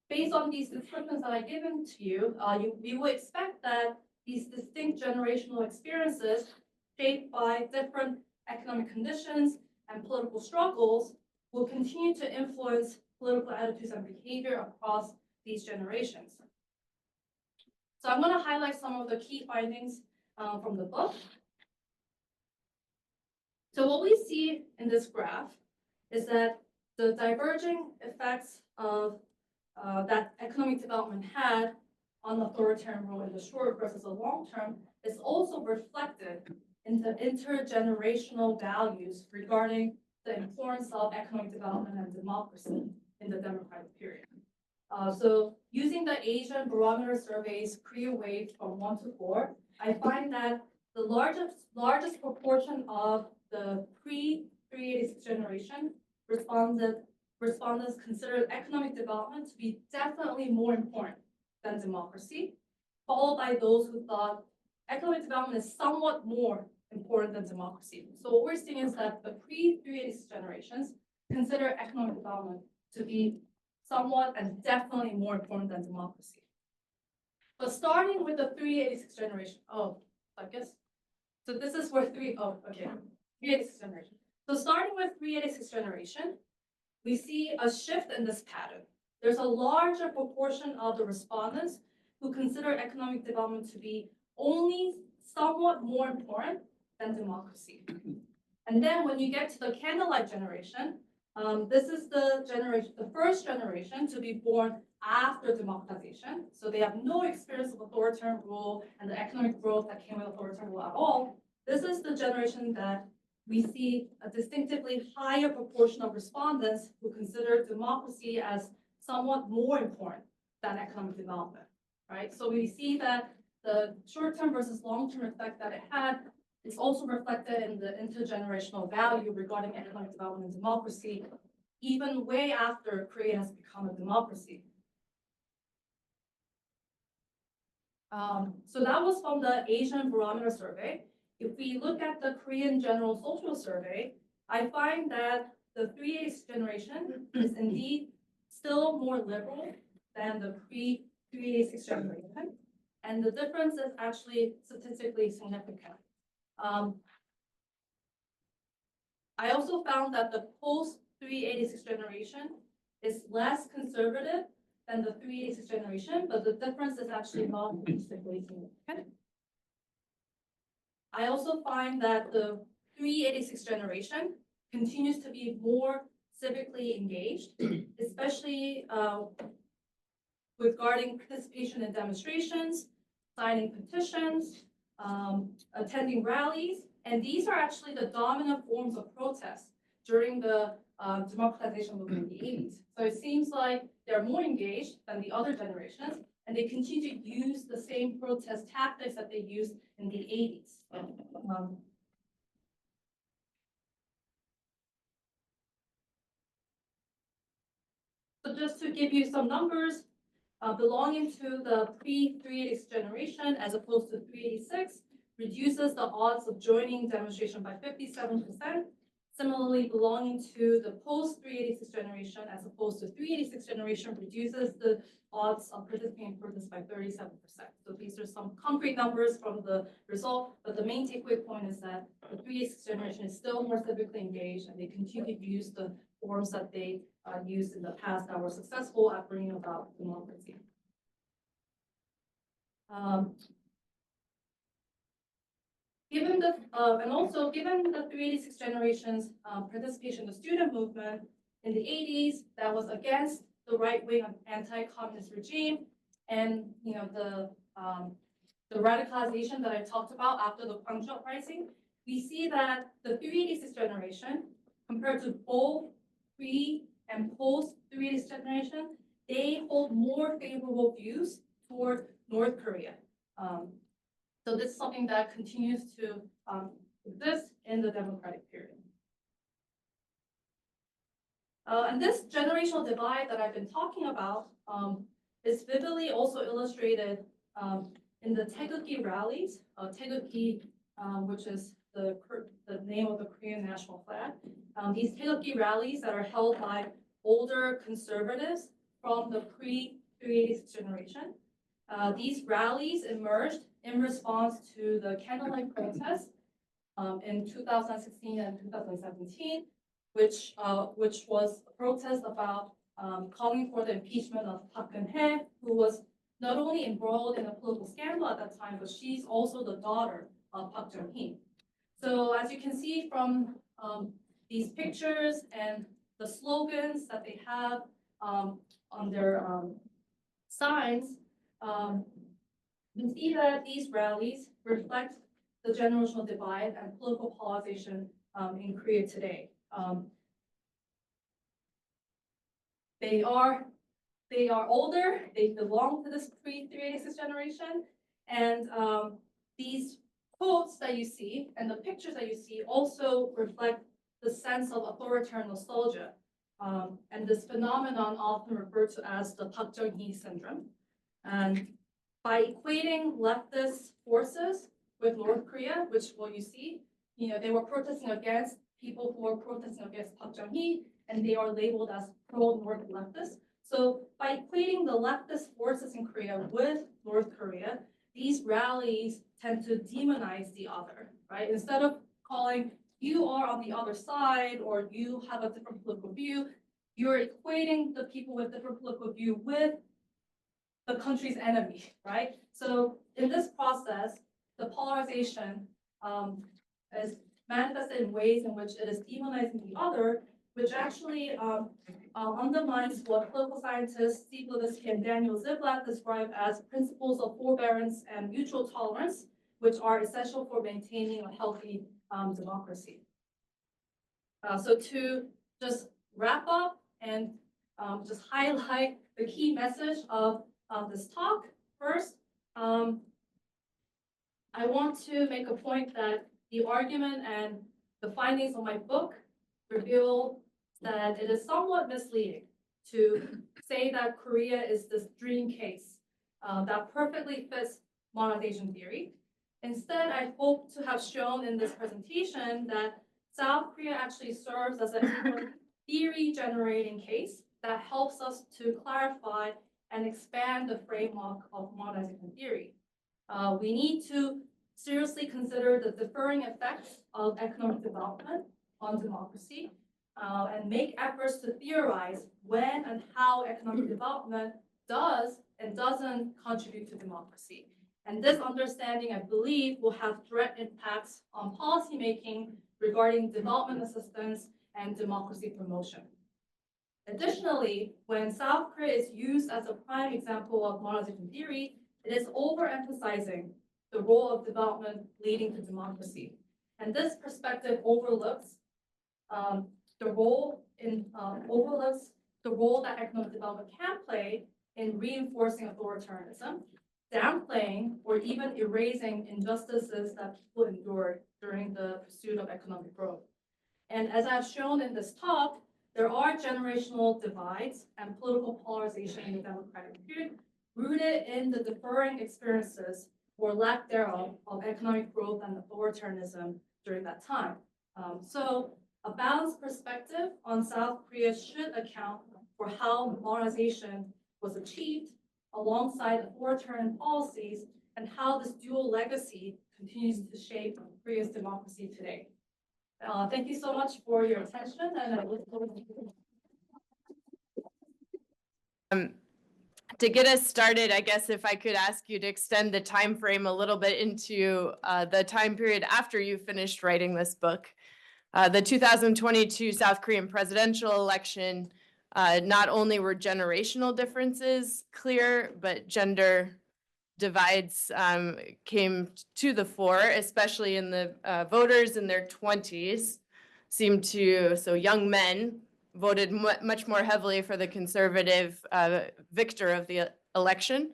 based on these descriptions that I've given to you, you would expect that these distinct generational experiences shaped by different economic conditions and political struggles will continue to influence political attitudes and behavior across these generations. So I'm going to highlight some of the key findings from the book. So what we see in this graph is that the diverging effects of that economic development had on authoritarian rule in the short versus the long term is also reflected in the intergenerational values regarding the importance of economic development and democracy in the democratic period. So using the Asian barometer surveys Korea weight from 1 to 4, I find that the largest proportion of the pre-386 generation respondents considered economic development to be definitely more important than democracy, followed by those who thought economic development is somewhat more important than democracy. So what we're seeing is that the pre-386 generations consider economic development to be somewhat and definitely more important than democracy. But starting with the 386 generation, so this is where 386 generation. So starting with 386 generation, we see a shift in this pattern. There's a larger proportion of the respondents who consider economic development to be only somewhat more important than democracy. And then when you get to the candlelight generation, This is the generation, the first generation to be born after democratization. So they have no experience of authoritarian rule and the economic growth that came with authoritarian rule at all. This is the generation that we see a distinctively higher proportion of respondents who consider democracy as somewhat more important than economic development, right? So we see that the short-term versus long-term effect that it had is also reflected in the intergenerational value regarding economic development and democracy, even way after Korea has become a democracy. So that was from the Asian Barometer Survey. If we look at the Korean General Social Survey, I find that the 386 generation is indeed still more liberal than the pre-386 generation. And the difference is actually statistically significant. I also found that the post-386 generation is less conservative than the 386 generation, but the difference is actually not statistically significant. I also find that the 386 generation continues to be more civically engaged, especially regarding participation in demonstrations, signing petitions, attending rallies, and these are actually the dominant forms of protest during the democratization movement in the 80s. So it seems like they're more engaged than the other generations, and they continue to use the same protest tactics that they used in the 80s. So just to give you some numbers, belonging to the pre-386 generation as opposed to 386 reduces the odds of joining demonstration by 57%. Similarly, belonging to the post-386 generation as opposed to 386 generation reduces the odds of participating in protests by 37%. So these are some concrete numbers from the result, but the main takeaway point is that the 386 generation is still more civically engaged, and they continue to use the forms that they used in the past that were successful at bringing about democracy. Given the and also given the 386 generation's participation in the student movement in the 80s, that was against the right-wing anti-communist regime, and the radicalization that I talked about after the Park Chung Hee uprising, we see that the 386 generation, compared to both pre and post 386 generation, they hold more favorable views toward North Korea. So this is something that continues to exist in the democratic period. And this generational divide that I've been talking about is vividly also illustrated in the Taegukgi rallies. Taegukgi, which is the name of the Korean national flag. These Taegukgi rallies that are held by older conservatives from the pre-386 generation. These rallies emerged in response to the candlelight protests in 2016 and 2017, which was a protest about calling for the impeachment of Park Chung Hee, who was not only embroiled in a political scandal at that time, but she's also the daughter of Park Chung Hee. So as you can see from these pictures and the slogans that they have on their signs, we see that these rallies reflect the generational divide and political polarization in Korea today. They are older, they belong to this pre-386 generation, and these quotes that you see and the pictures that you see also reflect the sense of authoritarian nostalgia, and this phenomenon often referred to as the Park Chung Hee syndrome. And by equating leftist forces with North Korea, which you see, they were protesting against people who were protesting against Park Chung Hee, and they are labeled as pro-North leftists. So by equating the leftist forces in Korea with North Korea, these rallies tend to demonize the other, right? Instead of calling you are on the other side or you have a different political view, you're equating the people with different political view with the country's enemy, right? So in this process, the polarization is manifested in ways in which it is demonizing the other which actually undermines what political scientists Steve Levitsky and Daniel Ziblatt describe as principles of forbearance and mutual tolerance, which are essential for maintaining a healthy democracy. So to just wrap up and just highlight the key message of this talk, first, I want to make a point that the argument and the findings of my book reveal that it is somewhat misleading to say that Korea is this dream case that perfectly fits modernization theory. Instead, I hope to have shown in this presentation that South Korea actually serves as a theory-generating case that helps us to clarify and expand the framework of modernization theory. We need to seriously consider the differing effects of economic development on democracy and make efforts to theorize when and how economic development does and doesn't contribute to democracy. And this understanding, I believe, will have direct impacts on policymaking regarding development assistance and democracy promotion. Additionally, when South Korea is used as a prime example of modernization theory, it is overemphasizing the role of development leading to democracy. And this perspective overlooks the role that economic development can play in reinforcing authoritarianism, downplaying or even erasing injustices that people endure during the pursuit of economic growth. And as I've shown in this talk, there are generational divides and political polarization in the democratic period rooted in the differing experiences or lack thereof of economic growth and authoritarianism during that time. So a balanced perspective on South Korea should account for how modernization was achieved alongside authoritarian policies and how this dual legacy continues to shape Korea's democracy today. Thank you so much for your attention, and I look forward to To get us started, I guess if I could ask you to extend the time frame a little bit into the time period after you finished writing this book. The 2022 South Korean presidential election, not only were generational differences clear, but gender divides came to the fore, especially in the voters in their 20s so young men voted much more heavily for the conservative victor of the election,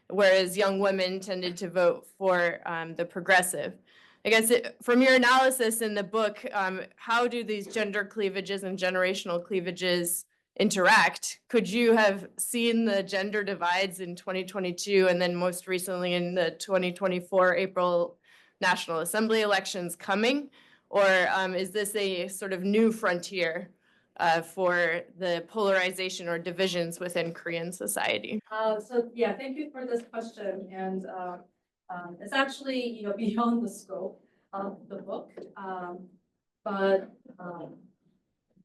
whereas young women tended to vote for the progressive. I guess from your analysis in the book, how do these gender cleavages and generational cleavages interact? Could you have seen the gender divides in 2022 and then most recently in the 2024 April National Assembly elections coming? Or is this a sort of new frontier for the polarization or divisions within Korean society? So yeah, thank you for this question. And it's actually beyond the scope of the book. But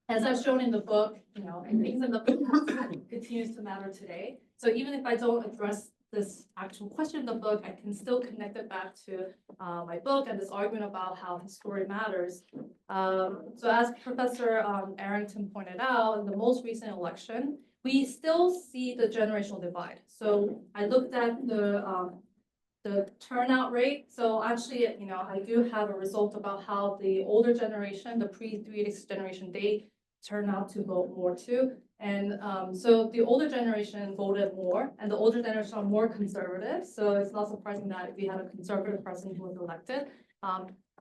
as I've shown in the book, and things in the book continues to matter today. So even if I don't address this actual question in the book, I can still connect it back to my book and this argument about how history matters. So as Professor Arrington pointed out, in the most recent election, we still see the generational divide. So I looked at the turnout rate. So actually, I do have a result about how the older generation, the pre-386 generation, they turn out to vote more too. And so the older generation voted more, and the older generation are more conservative. So it's not surprising that we had a conservative president who was elected.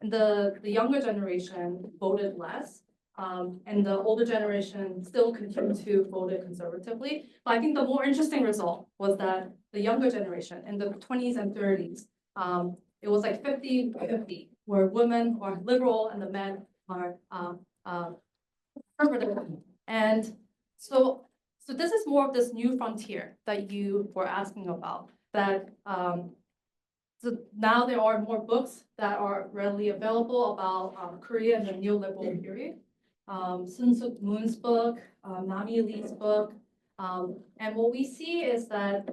The younger generation voted less, and the older generation still continued to vote conservatively. But I think the more interesting result was that the younger generation in the 20s and 30s, it was like 50-50, where women are liberal and the men are conservative. And so this is more of this new frontier that you were asking about, that so now there are more books that are readily available about Korea in the neoliberal period. Sun Suk Moon's book, Nami Lee's book. And what we see is that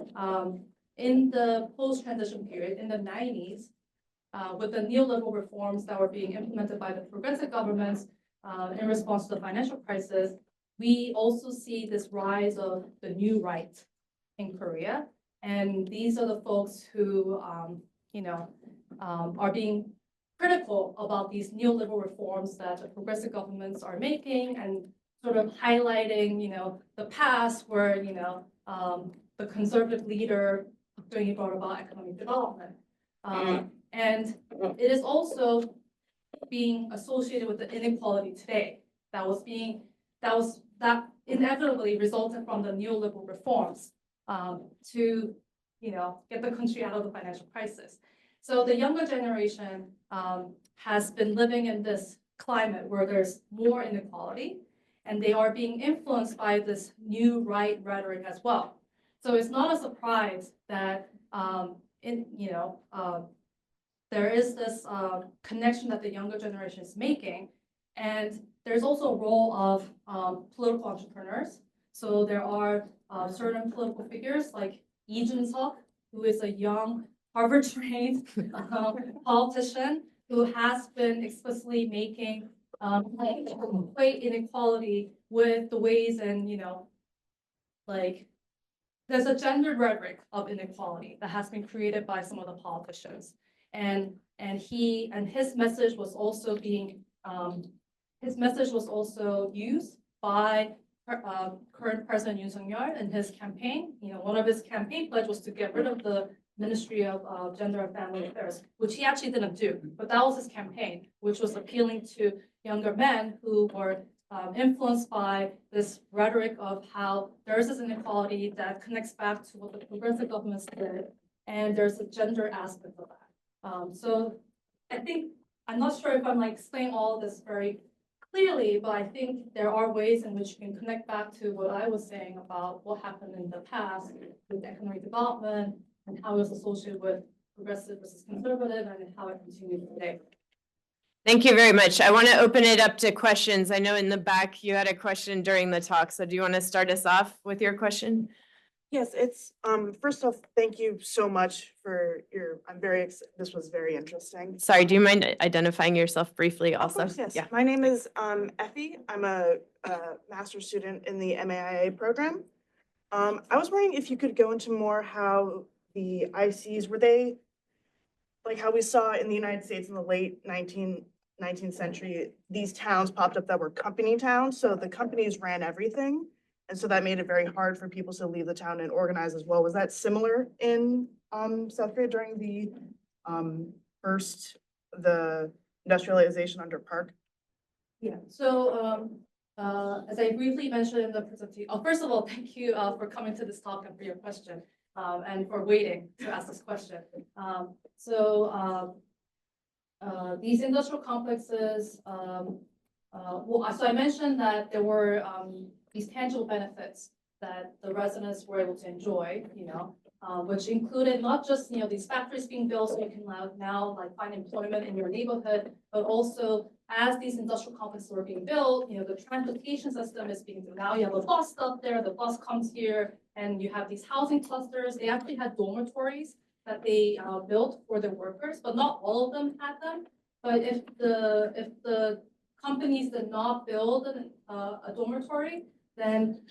in the post-transition period, in the 90s, with the neoliberal reforms that were being implemented by the progressive governments, in response to the financial crisis, we also see this rise of the new right in Korea. And these are the folks who, are being critical about these neoliberal reforms that the progressive governments are making and sort of highlighting, the past where, the conservative leader Park Chung Hee brought about economic development. And it is also being associated with the inequality today that inevitably resulted from the neoliberal reforms to get the country out of the financial crisis. So the younger generation has been living in this climate where there's more inequality, and they are being influenced by this new right rhetoric as well. So it's not a surprise that there is this connection that the younger generation is making, and there's also a role of political entrepreneurs. So there are certain political figures like Lee Jun-seok, who is a young Harvard-trained politician who has been explicitly making equate inequality with the ways and there's a gendered rhetoric of inequality that has been created by some of the politicians, and his message was also used by current President Yoon Suk-yeol in his campaign. One of his campaign pledges was to get rid of the Ministry of Gender and Family Affairs, which he actually didn't do, but that was his campaign, which was appealing to younger men who were influenced by this rhetoric of how there is this inequality that connects back to what the progressive governments did, and there's a gender aspect of that. So I think, I'm not sure if I'm explaining all of this very clearly, but I think there are ways in which you can connect back to what I was saying about what happened in the past with economic development and how it was associated with progressive versus conservative and how it continues today. Thank you very much. I want to open it up to questions. I know in the back you had a question during the talk, so do you want to start us off with your question? Yes, it's, first off, thank you so much for this was very interesting. Sorry, do you mind identifying yourself briefly also? Of course, yes. Yeah. My name is Effie. I'm a master's student in the MAIA program. I was wondering if you could go into more how the ICs, were they, like how we saw in the United States in the late 19th century, these towns popped up that were company towns, so the companies ran everything. And so that made it very hard for people to leave the town and organize as well. Was that similar in South Korea during the the industrialization under Park? Yeah, so as I briefly mentioned in the presentation, first of all, thank you for coming to this talk and for your question and for waiting to ask this question. These industrial complexes, so I mentioned that there were these tangible benefits that the residents were able to enjoy, which included not just these factories being built so you can now find employment in your neighborhood, but also as these industrial complexes were being built, the transportation system is being built. Now you have a bus up there, the bus comes here, and you have these housing clusters. They actually had dormitories that they built for their workers, but not all of them had them. But if the companies did not build a dormitory, then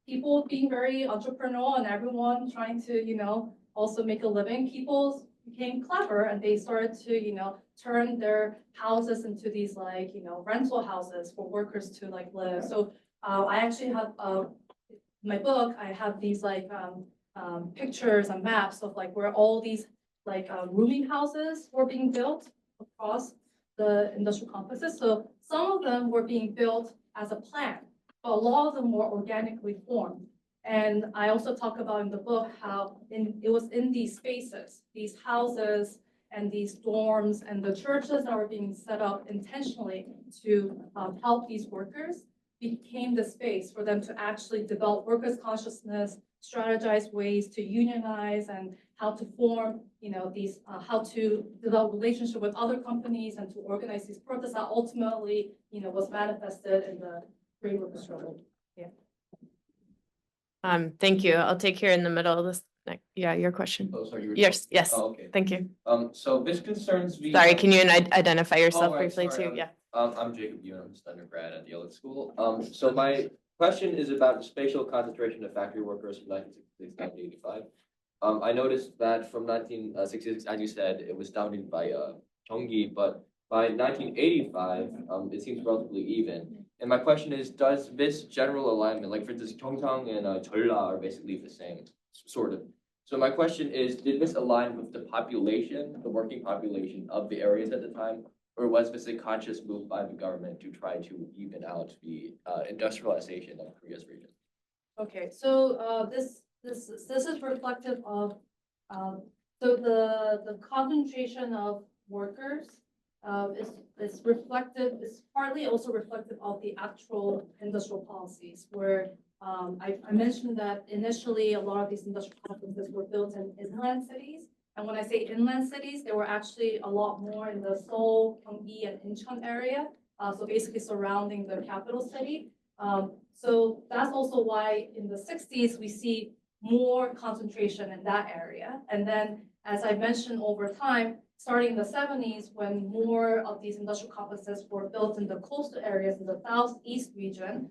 people being very entrepreneurial and everyone trying to, also make a living, people became clever and they started to, turn their houses into these rental houses for workers to live. So I actually have my book, I have these pictures and maps of where all these rooming houses were being built across the industrial complexes. So some of them were being built as a plan, but a lot of them were organically formed. And I also talk about in the book how it was in these spaces, these houses and these dorms and the churches that were being set up intentionally to help these workers became the space for them to actually develop workers' consciousness, strategize ways to unionize and how to form, how to develop relationship with other companies and to organize these protests that ultimately, was manifested in the Great Workers' Struggle. Yeah. Thank you. I'll take here in the middle of this. Yeah, your question. Oh, sorry, you were. Yes, yes. Oh, okay. Thank you. So this concerns me. Sorry, can you identify yourself Oh, right, briefly sorry, too? Yeah. I'm Jacob Yoon, I'm just an undergrad at the Yale School. So my question is about the spatial concentration of factory workers from 1966 to 1985. I noticed that from 1966, as you said, it was dominated by Cheonggi, but by 1985, it seems relatively even. And my question is, does this general alignment, like for instance, Gyeongsang and Jeolla are basically the same, sort of. So my question is, did this align with the population, the working population of the areas at the time? Or was this a conscious move by the government to try to even out the industrialization of Korea's region? Okay, so this is reflective of so the concentration of workers is reflective, is partly also reflective of the actual industrial policies where I mentioned that initially a lot of these industrial complexes were built in inland cities. And when I say inland cities, there were actually a lot more in the Seoul, Gyeonggi, and Incheon area. So basically surrounding the capital city. So that's also why in the 60s, we see more concentration in that area. And then, as I mentioned over time, starting in the 70s, when more of these industrial complexes were built in the coastal areas in the southeast region,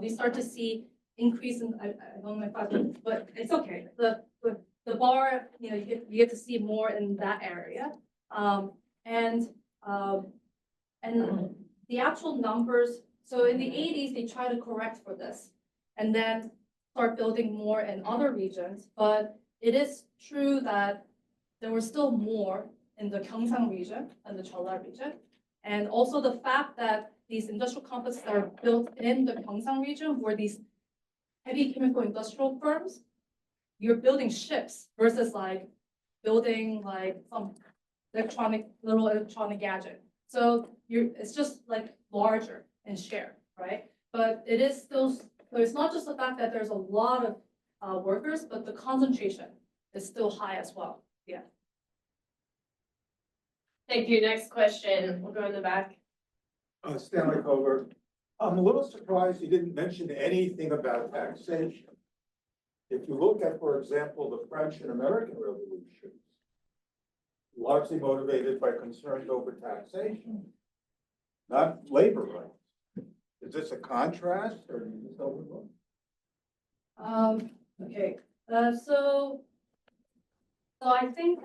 we start to see increase in, I don't know if I, but it's okay. The bar, you know, you get to see more in that area. And the actual numbers, so in the 80s, they try to correct for this and then start building more in other regions. But it is true that there was still more in the Gyeongsang region and the Jeolla region. And also the fact that these industrial complexes that are built in the Gyeongsang region were these heavy chemical industrial firms. You're building ships versus like building like some little electronic gadget. So it's just like larger in share, right? But it is still, so it's not just the fact that there's a lot of workers, but the concentration is still high as well. Yeah. Thank you. Next question. We'll go in the back. Stanley Cover. I'm a little surprised you didn't mention anything about taxation. If you look at, for example, the French and American revolutions, largely motivated by concerns over taxation, not labor rights. Is this a contrast or is this overlooked? Okay. So I think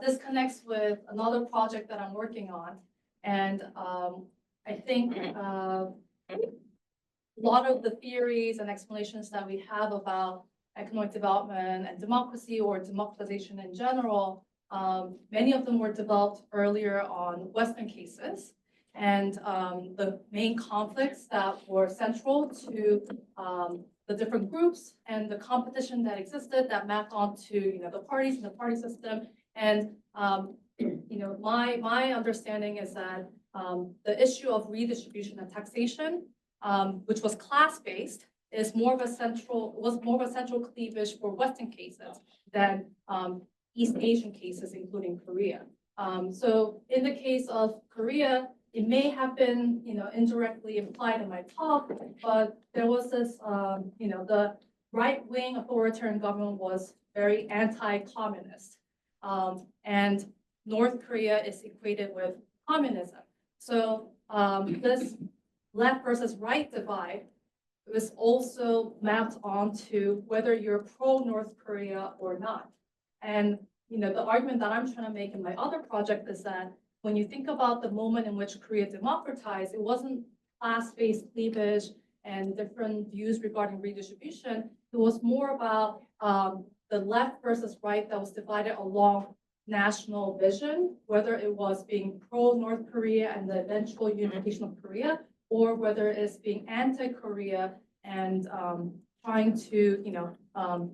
this connects with another project that I'm working on, and I think a lot of the theories and explanations that we have about economic development and democracy or democratization in general, many of them were developed earlier on Western cases. And the main conflicts that were central to the different groups and the competition that existed that mapped onto, you know, the parties and the party system. And you know, my understanding is that the issue of redistribution and taxation, which was class-based, was more of a central cleavage for Western cases than East Asian cases, including Korea. So in the case of Korea, it may have been, you know, indirectly implied in my talk, but there was this, you know, the right-wing authoritarian government was very anti-communist, and North Korea is equated with communism. So this left versus right divide was also mapped onto whether you're pro-North Korea or not. And you know, the argument that I'm trying to make in my other project is that when you think about the moment in which Korea democratized, it wasn't class-based cleavage and different views regarding redistribution. It was more about the left versus right that was divided along national vision, whether it was being pro-North Korea and the eventual unification of Korea, or whether it's being anti-Korea and trying to, you know,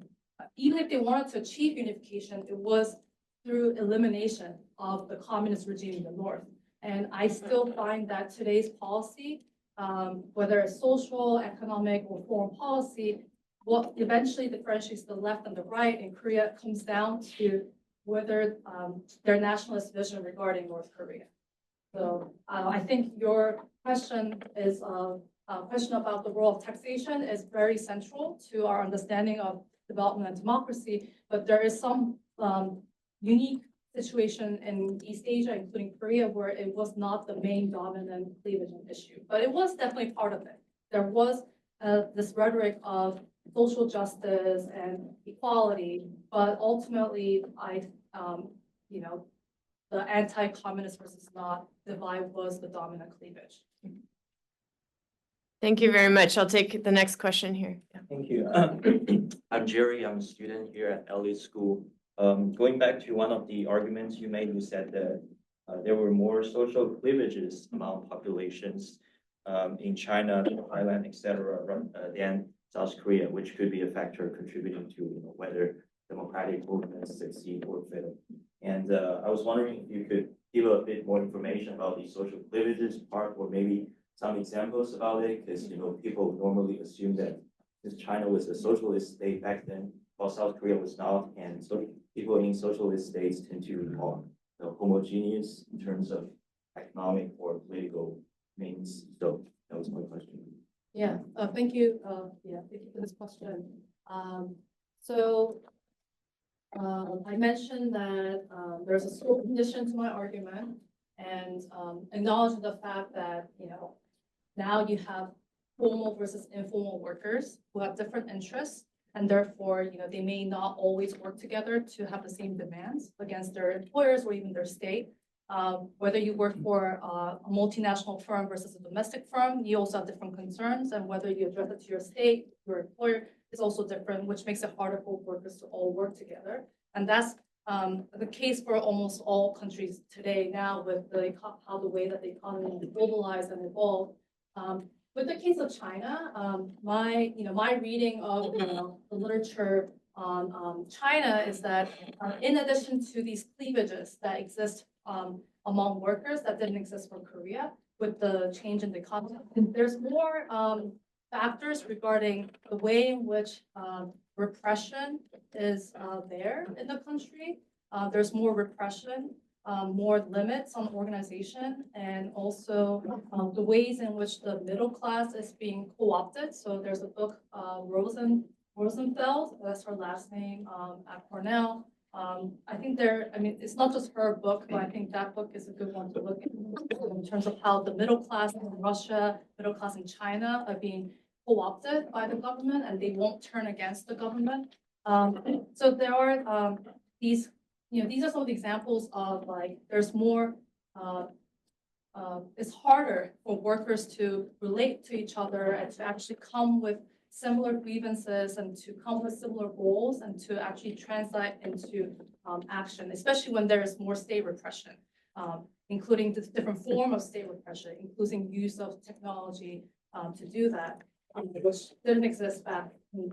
even if they wanted to achieve unification, it was through elimination of the communist regime in the North. And I still find that today's policy, whether it's social, economic, or foreign policy, what eventually differentiates the left and the right in Korea comes down to whether their nationalist vision regarding North Korea. So I think your question is a question about the role of taxation is very central to our understanding of development and democracy, but there is some unique situation in East Asia, including Korea, where it was not the main dominant cleavage issue, but it was definitely part of it. There was this rhetoric of social justice and equality, but ultimately, the anti-communist versus not divide was the dominant cleavage. Thank you very much. I'll take the next question here. Yeah. Thank you. I'm Jerry. I'm a student here at Elliott School. Going back to one of the arguments you made, you said that there were more social cleavages among populations in China, Thailand, etc., than South Korea, which could be a factor contributing to whether democratic movements succeed or fail. And I was wondering if you could give a bit more information about the social cleavages part, or maybe some examples about it, because people normally assume that since China was a socialist state back then, while South Korea was not, and so people in socialist states tend to be more homogeneous in terms of economic or political means. So that was my question. Yeah, thank you. Thank you for this question. I mentioned that there's a sort of condition to my argument, and acknowledging the fact that now you have formal versus informal workers who have different interests, and therefore they may not always work together to have the same demands against their employers or even their state. Whether you work for a multinational firm versus a domestic firm, you also have different concerns, and whether you address it to your state, your employer, is also different, which makes it harder for workers to all work together. And that's the case for almost all countries today now, with how the way that the economy is globalized and evolved. With the case of China, my reading of the literature on China is that in addition to these cleavages that exist among workers that didn't exist for Korea, with the change in the economy, there's more factors regarding the way in which repression is there in the country. There's more repression, more limits on organization, and also the ways in which the middle class is being co-opted. So there's a book, Rosenfeld, that's her last name, at Cornell. I think it's not just her book, but I think that book is a good one to look at in terms of how the middle class in Russia, middle class in China are being co-opted by the government, and they won't turn against the government. So there are these are some of the examples of there's more, it's harder for workers to relate to each other and to actually come with similar grievances and to come with similar goals and to actually translate into action, especially when there is more state repression, including the different form of state repression, including use of technology to do that. Which didn't exist back in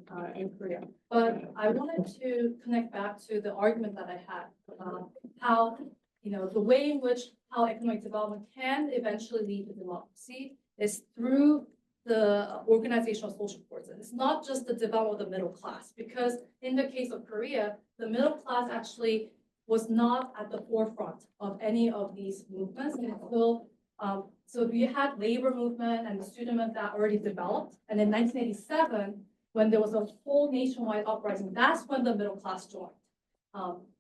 Korea. But I wanted to connect back to the argument that I had about how, the way in which how economic development can eventually lead to democracy is through the organizational social forces. It's not just the development of the middle class, because in the case of Korea, the middle class actually was not at the forefront of any of these movements until so we had labor movement and the student movement that already developed. And in 1987, when there was a whole nationwide uprising, that's when the middle class joined.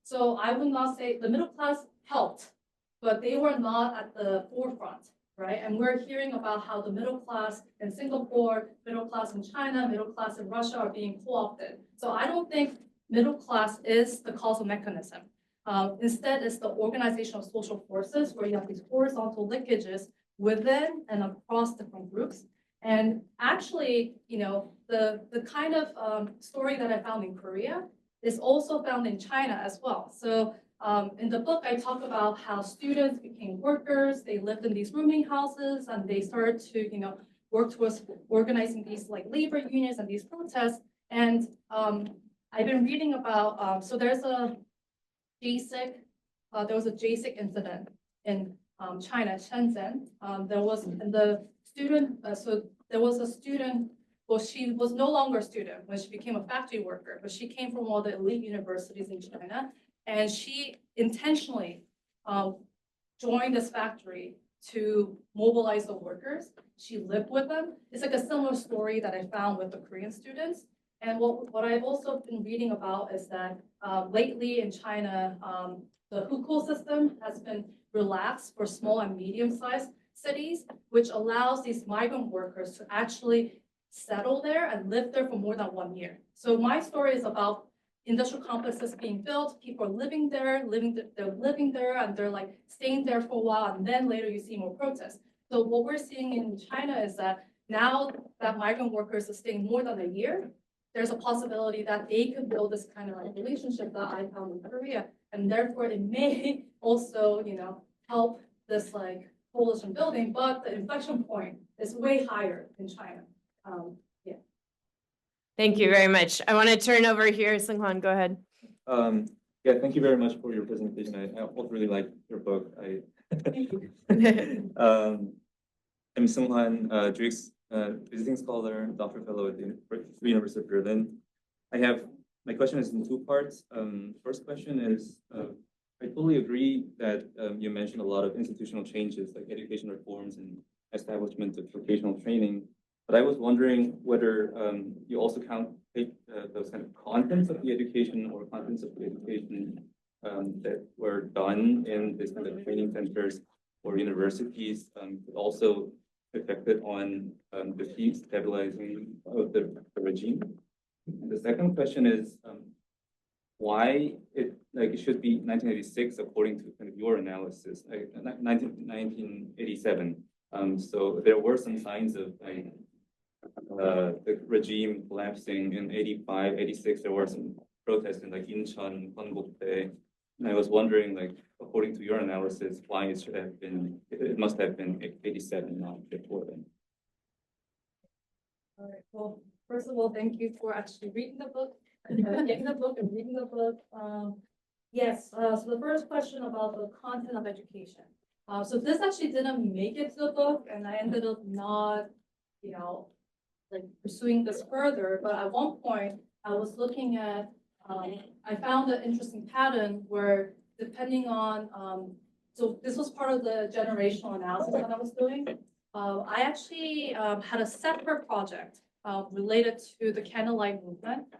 So I would not say the middle class helped, but they were not at the forefront, right? And we're hearing about how the middle class in Singapore, middle class in China, middle class in Russia are being co-opted. So I don't think middle class is the causal mechanism. Instead, it's the organization of social forces where you have these horizontal linkages within and across different groups. And actually, the kind of story that I found in Korea is also found in China as well. So in the book, I talk about how students became workers, they lived in these rooming houses, and they started to, work towards organizing these labor unions and these protests. And I've been reading about, so there was a JSIC incident in China, Shenzhen. There was a student, well, she was no longer a student when she became a factory worker, but she came from one of the elite universities in China, and she intentionally joined this factory to mobilize the workers. She lived with them. It's like a similar story that I found with the Korean students. And what I've also been reading about is that lately in China, the hukou system has been relaxed for small and medium-sized cities, which allows these migrant workers to actually settle there and live there for more than 1 year. So my story is about industrial complexes being built, people are living there, they're living there, and they're like staying there for a while, and then later you see more protests. So what we're seeing in China is that now that migrant workers are staying more than a year, there's a possibility that they could build this kind of like relationship that I found in Korea, and therefore it may also, help this like coalition building, but the inflection point is way higher in China. Yeah. Thank you very much. I want to turn over here. Seung-hwan, go ahead. Yeah, thank you very much for your presentation. I also really like your book. Thank you. I'm Seung-hwan, Drake's visiting scholar, doctoral fellow at the University of Berlin. My question is in two parts. First question is, I totally agree that you mentioned a lot of institutional changes like education reforms and establishment of vocational training. But I was wondering whether you also take those kind of contents of the education or contents of the education that were done in this kind of training centers or universities could also affected on the destabilizing of the regime. And the second question is why it should be 1986 according to kind of your analysis, 1987. So there were some signs of the regime collapsing in 85, 86. There were some protests in like Incheon, Gyeongbokdae. And I was wondering, according to your analysis, why it must have been 87, not before then. All right. Well, first of all, thank you for actually reading the book, getting the book and reading the book. Yes. So the first question about the content of education. So this actually didn't make it to the book, and I ended up not, pursuing this further. But at one point, I was looking at. I found an interesting pattern where, depending on, so this was part of the generational analysis that I was doing. I actually had a separate project related to the candlelight movement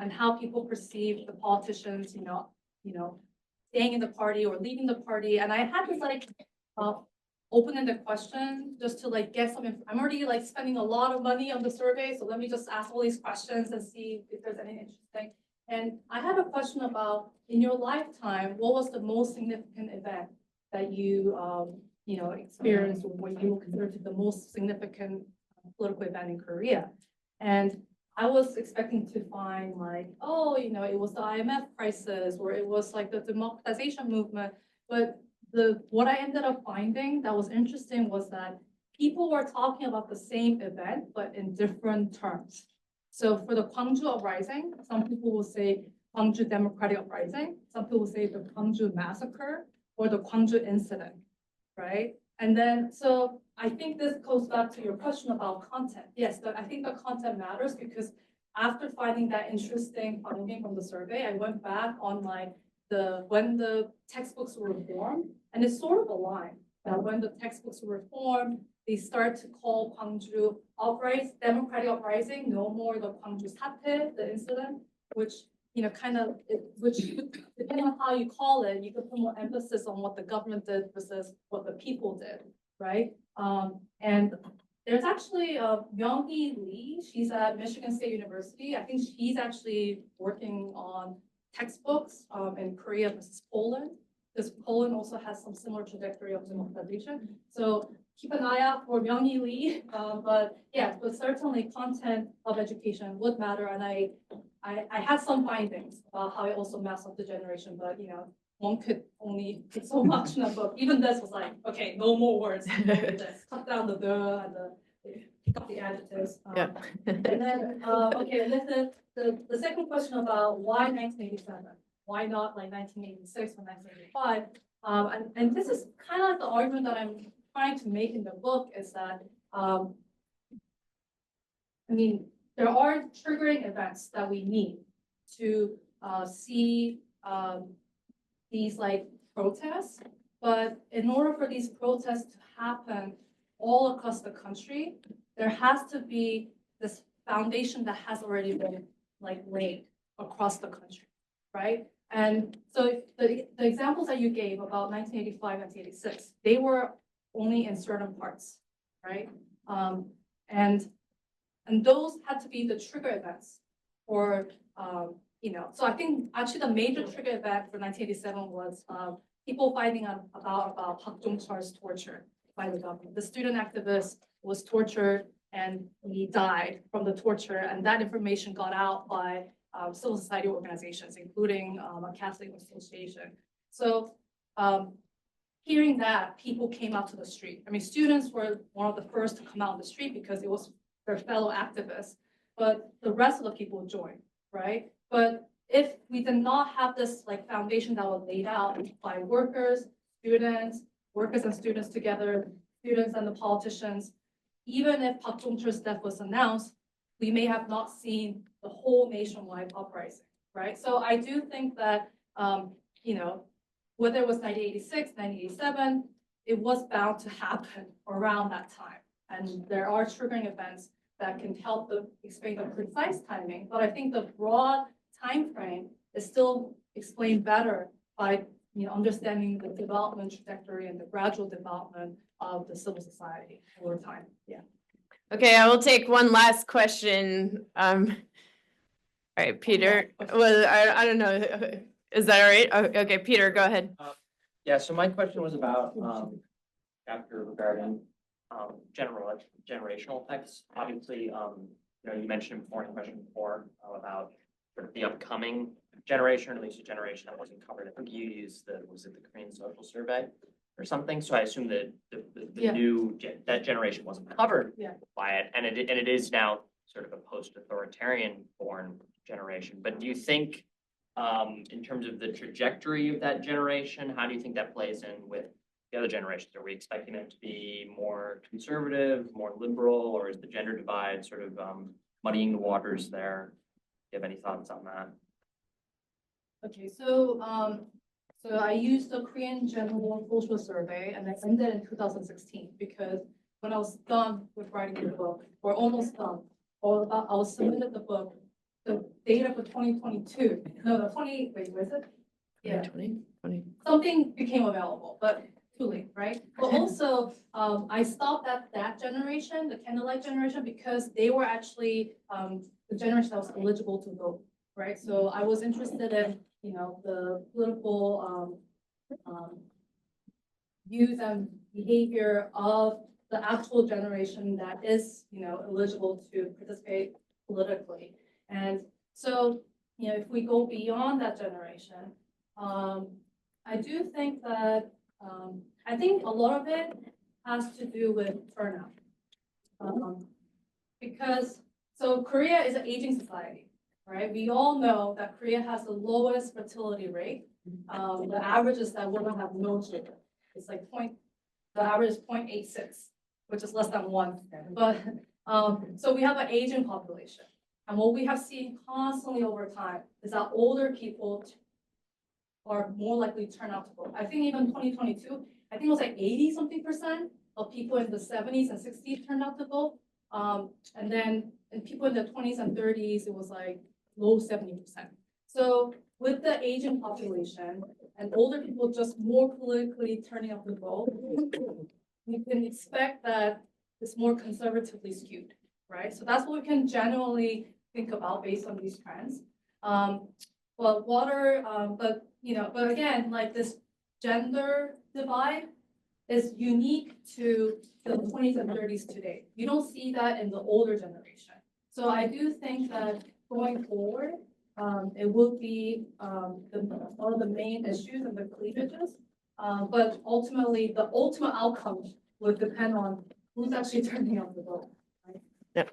and how people perceive the politicians, staying in the party or leaving the party. And I had this open-ended question just to get some. I'm already spending a lot of money on the survey, so let me just ask all these questions and see if there's anything interesting. And I had a question about, in your lifetime, what was the most significant event that you, experienced, or what you consider to be the most significant political event in Korea? And I was expecting to find it was the IMF crisis, or it was the democratization movement. But what I ended up finding that was interesting was that people were talking about the same event, but in different terms. So for the Gwangju uprising, some people will say Gwangju democratic uprising. Some people will say the Gwangju massacre or the Gwangju incident, right? And then, so I think this goes back to your question about content. Yes, I think the content matters, because after finding that interesting finding from the survey, I went back on when the textbooks were reformed, and it's sort of aligned that when the textbooks were reformed, they start to call Gwangju democratic uprising, no more the Gwangju 사태, the incident, which which depending on how you call it, you could put more emphasis on what the government did versus what the people did, right? And there's actually Myung-hee Lee. She's at Michigan State University. I think she's actually working on textbooks in Korea versus Poland, because Poland also has some similar trajectory of democratization. So keep an eye out for Myung-hee Lee. But certainly content of education would matter. And I had some findings about how it also maps up the generation, but one could only put so much in a book. Even this was okay, no more words. Cut down the and pick up the adjectives. And then and then the second question about why 1987? Why not 1986 or 1985? And this is kind of the argument that I'm trying to make in the book, is that there are triggering events that we need to see these protests, but in order for these protests to happen all across the country, there has to be this foundation that has already been laid across the country, right? And so the examples that you gave about 1985, 1986, they were only in certain parts, right? And those had to be the trigger events for, so I think actually the major trigger event for 1987 was people fighting about Park Chung Hee's torture by the government. The student activist was tortured and he died from the torture, and that information got out by civil society organizations, including a Catholic association. So hearing that, people came out to the street. I mean, students were one of the first to come out on the street because it was their fellow activists, but the rest of the people joined, right? But if we did not have this like foundation that was laid out by workers, workers and students together, students and the politicians, even if Park Chung Hee's death was announced, we may have not seen the whole nationwide uprising, right? So I do think that, whether it was 1986, 1987, it was bound to happen around that time. And there are triggering events that can help explain the precise timing, but I think the broad time frame is still explained better by understanding the development trajectory and the gradual development of the civil society over time. Yeah. Okay, I will take one last question. All right, Peter. Well, I don't know. Is that all right? Oh, okay, Peter, go ahead. Yeah, so my question was about chapter regarding generational effects. Obviously, you mentioned before in the question before about sort of the upcoming generation, or at least a generation that wasn't covered. I think you used the Korean Social Survey or something. So I assume that that generation wasn't covered by it, and it is now sort of a post-authoritarian born generation. But do you think, in terms of the trajectory of that generation, how do you think that plays in with the other generations? Are we expecting them to be more conservative, more liberal, or is the gender divide sort of muddying the waters there? Do you have any thoughts on that? Okay, so I used the Korean General Social Survey, and I ended in 2016 because when I was done with writing the book, or almost done, I was submitted the book, the data for 2022. No, wait, where is it? Yeah, 2020. something became available, but too late, right? But also, I stopped at that generation, the candlelight generation, because they were actually the generation that was eligible to vote, right? So I was interested in, the political views and behavior of the actual generation that is, eligible to participate politically. And so, if we go beyond that generation, I do think that, I think a lot of it has to do with turnout. So Korea is an aging society, right? We all know that Korea has the lowest fertility rate. The average is that women have no children. It's like the average is 0.86, which is less than 1. But so we have an aging population. And what we have seen constantly over time is that older people are more likely to turn out to vote. I think even 2022, I think it was like 80-something% of people in the 70s and 60s turned out to vote. And then people in the 20s and 30s, it was like low 70%. So with the aging population and older people just more politically turning out to vote, we can expect that it's more conservatively skewed, right? So that's what we can generally think about based on these trends. But again, like this gender divide is unique to the 20s and 30s today. You don't see that in the older generation. So I do think that going forward, it will be one of the main issues and the cleavages. But ultimately, the ultimate outcome would depend on who's actually turning out the vote. Right? Yep.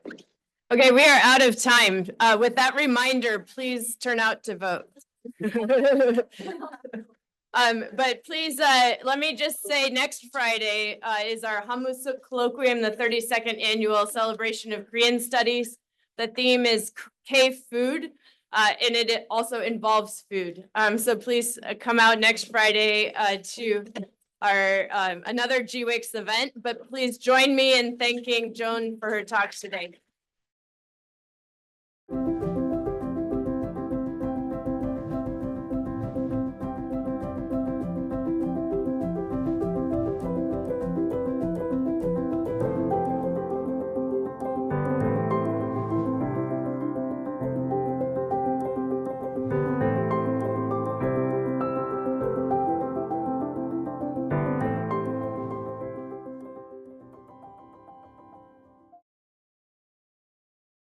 Okay, we are out of time. With that reminder, please turn out to vote. But please, let me just say next Friday is our Hamusuk Colloquium, the 32nd annual celebration of Korean studies. The theme is K-food, and it also involves food. So please come out next Friday to our another GWICS event, but please join me in thanking Joan for her talk today.